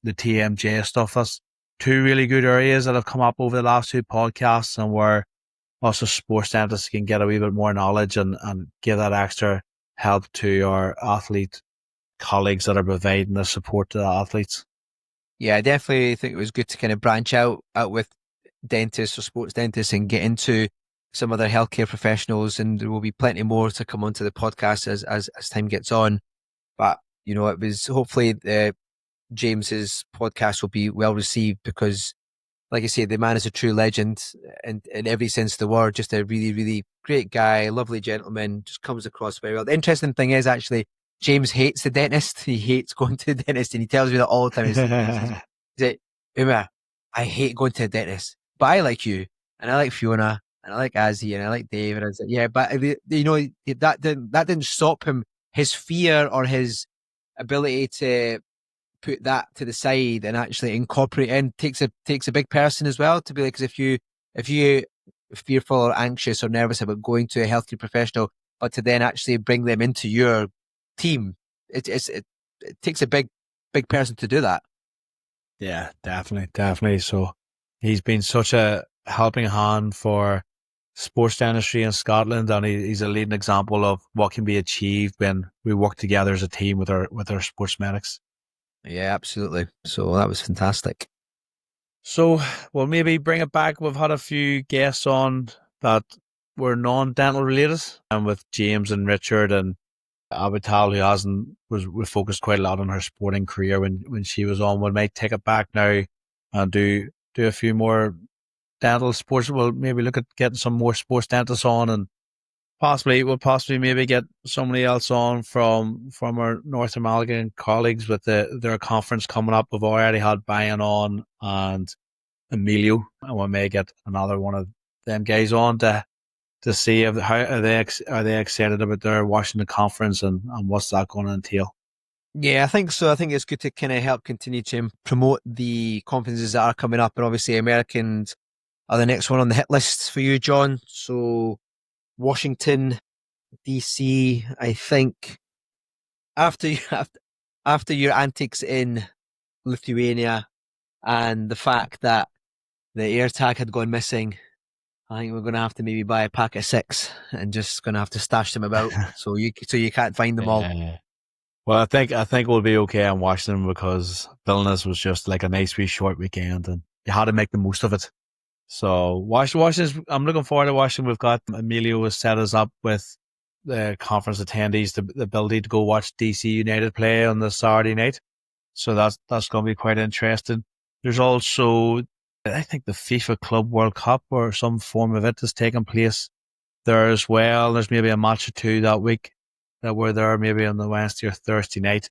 Speaker 2: the TMJ stuff, that's two really good areas that have come up over the last two podcasts, and where us as sports dentists can get a wee bit more knowledge and give that extra help to our athlete colleagues that are providing the support to the athletes.
Speaker 3: Yeah, I definitely think it was good to kind of branch out with dentists or sports dentists and get into some other healthcare professionals, and there will be plenty more to come onto the podcast as time gets on. But it was hopefully James's podcast will be well received, because, like I say, the man is a true legend in every sense of the word. Just a really, really great guy, lovely gentleman, just comes across very well. The interesting thing is, actually, James hates the dentist. He hates going to the dentist, and he tells me that all the time. He's like, Uma, I hate going to the dentist, but I like you, and I like Fiona, and I like Azzy, and I like Dave. And I was like, yeah, but that didn't stop him. His fear or his ability to put that to the side and actually incorporate in takes a big person as well to be like, because if you fearful or anxious or nervous about going to a healthcare professional, but to then actually bring them into your team, it takes a big person to do that.
Speaker 2: Yeah, definitely. So he's been such a helping hand for sports dentistry in Scotland, and he's a leading example of what can be achieved when we work together as a team with our sports medics.
Speaker 3: Yeah, absolutely. So that was fantastic.
Speaker 2: So we'll maybe bring it back. We've had a few guests on that were non-dental related, and with James and Richard and Abital, who was focused quite a lot on her sporting career when she was on. We might take it back now and do a few more dental sports. We'll maybe look at getting some more sports dentists on, and we'll possibly maybe get somebody else on from our North American colleagues with their conference coming up. We've already had Brian on and Emilio, and we may get another one of them guys on to see how are they excited about their Washington conference and what's that going to entail.
Speaker 3: Yeah, I think so. I think it's good to kind of help continue to promote the conferences that are coming up, and obviously Americans are the next one on the hit list for you, John. So Washington, DC, I think after your antics in Lithuania and the fact that the AirTag had gone missing, I think we're going to have to maybe buy a pack of 6 and just going to have to stash them about so you can't find them all.
Speaker 2: Well, I think we'll be okay in Washington, because Vilnius was just like a nice wee short weekend, and you had to make the most of it. So Washington, I'm looking forward to Washington. We've got Emilio has set us up with the conference attendees the ability to go watch DC United play on the Saturday night. So that's going to be quite interesting. There's also, I think, the FIFA Club World Cup or some form of it is taking place there as well. There's maybe a match or two that week that we're there, maybe on the Wednesday or Thursday night.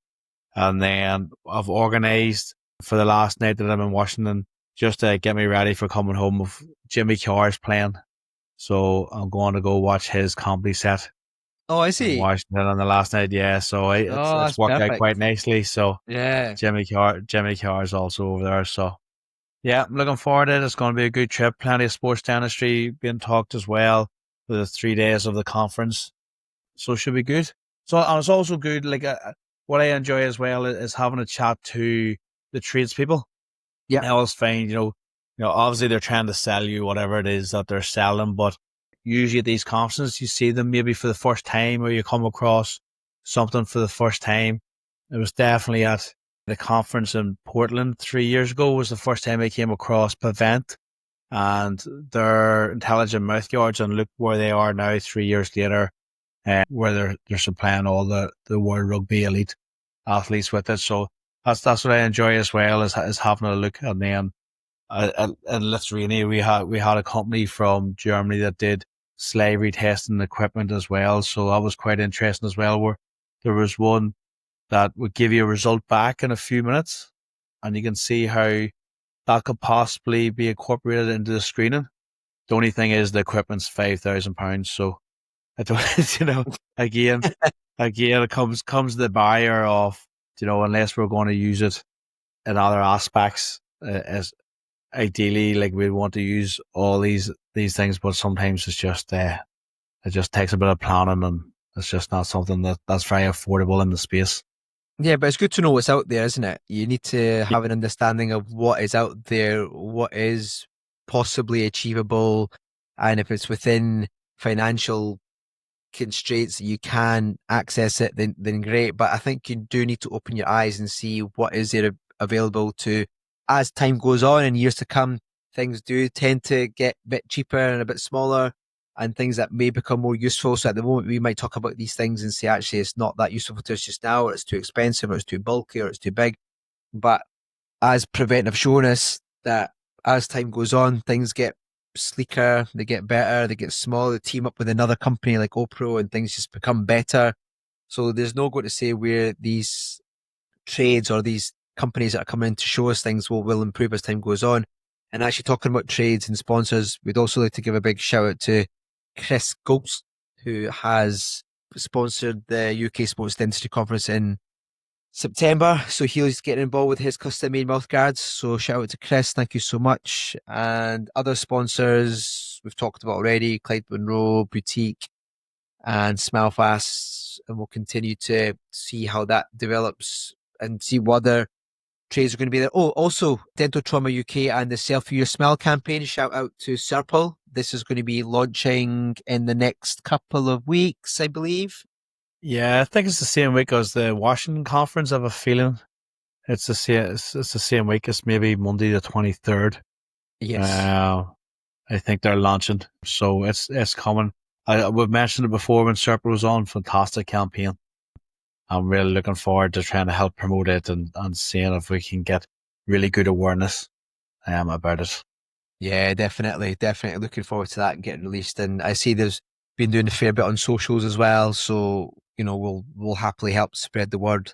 Speaker 2: And then I've organised for the last night that I'm in Washington just to get me ready for coming home with Jimmy Carr's playing. So I'm going to go watch his comedy set.
Speaker 3: Oh, I see.
Speaker 2: Washington on the last night, yeah. So it's worked
Speaker 3: perfect.
Speaker 2: out quite nicely. So
Speaker 3: yeah,
Speaker 2: Jimmy Carr is also over there. So yeah, I'm looking forward to it. It's going to be a good trip. Plenty of sports dentistry being talked as well for the 3 days of the conference. So it should be good. So, and it's also good. Like what I enjoy as well is having a chat to the tradespeople.
Speaker 3: Yeah.
Speaker 2: I always find, obviously they're trying to sell you whatever it is that they're selling, but usually at these conferences, you see them maybe for the first time, or you come across something for the first time. It was definitely at the conference in Portland 3 years ago was the first time I came across Prevent and their intelligent mouth guards, and look where they are now 3 years later, where they're supplying all the World Rugby elite athletes with it. So that's what I enjoy as well, is having a look. And then in Lithuania, we had a company from Germany that did slavery testing equipment as well. So that was quite interesting as well, where there was one that would give you a result back in a few minutes, and you can see how that could possibly be incorporated into the screening. The only thing is the equipment's £5,000. So I don't, again, it comes the barrier of, unless we're going to use it in other aspects, as ideally, like we want to use all these things, but sometimes it's just, it just takes a bit of planning, and it's just not something that's very affordable in the space.
Speaker 3: Yeah, but it's good to know what's out there, isn't it? You need to have an understanding of what is out there, what is possibly achievable, and if it's within financial constraints that you can access it, then great. But I think you do need to open your eyes and see what is there available to, as time goes on and years to come, things do tend to get a bit cheaper and a bit smaller, and things that may become more useful. So at the moment, we might talk about these things and say, actually, it's not that useful to us just now, or it's too expensive, or it's too bulky, or it's too big. But as Prevent have shown us, that as time goes on, things get sleeker, they get better, they get smaller, they team up with another company like Opro, and things just become better. So there's no going to say where these trades or these companies that are coming in to show us things will improve as time goes on. And actually, talking about trades and sponsors, we'd also like to give a big shout out to Chris Goltz, who has sponsored the UK Sports Dentistry Conference in September. So he's getting involved with his custom made mouth guards. So shout out to Chris, thank you so much. And other sponsors we've talked about already, Clyde Monroe, Boutique, and Smilefast. And we'll continue to see how that develops and see what other trades are going to be there. Oh, also Dental Trauma UK and the Sell for Your Smile campaign. Shout out to Serpil. This is going to be launching in the next couple of weeks, I believe.
Speaker 2: Yeah, I think it's the same week as the Washington conference. I have a feeling it's the same week. It's maybe Monday the 23rd.
Speaker 3: Yes.
Speaker 2: I think they're launching, so it's coming. We've mentioned it before when Serpil was on. Fantastic campaign. I'm really looking forward to trying to help promote it and seeing if we can get really good awareness about it.
Speaker 3: Yeah, definitely looking forward to that and getting released. And I see there's been doing a fair bit on socials as well, so we'll happily help spread the word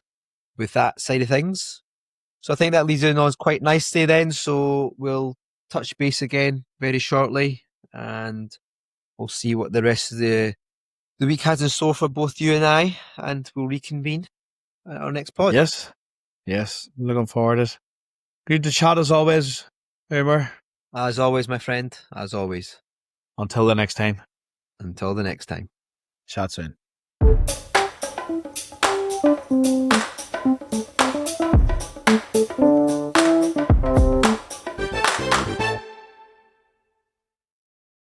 Speaker 3: with that side of things. So I think that leads in on quite nicely then. So we'll touch base again very shortly, and we'll see what the rest of the week has in store for both you and I, and we'll reconvene at our next pod.
Speaker 2: Yes, looking forward to it. Good to chat as always, Umar.
Speaker 3: As always, my friend, as always.
Speaker 2: Until the next time.
Speaker 3: Until the next time.
Speaker 2: Chat soon.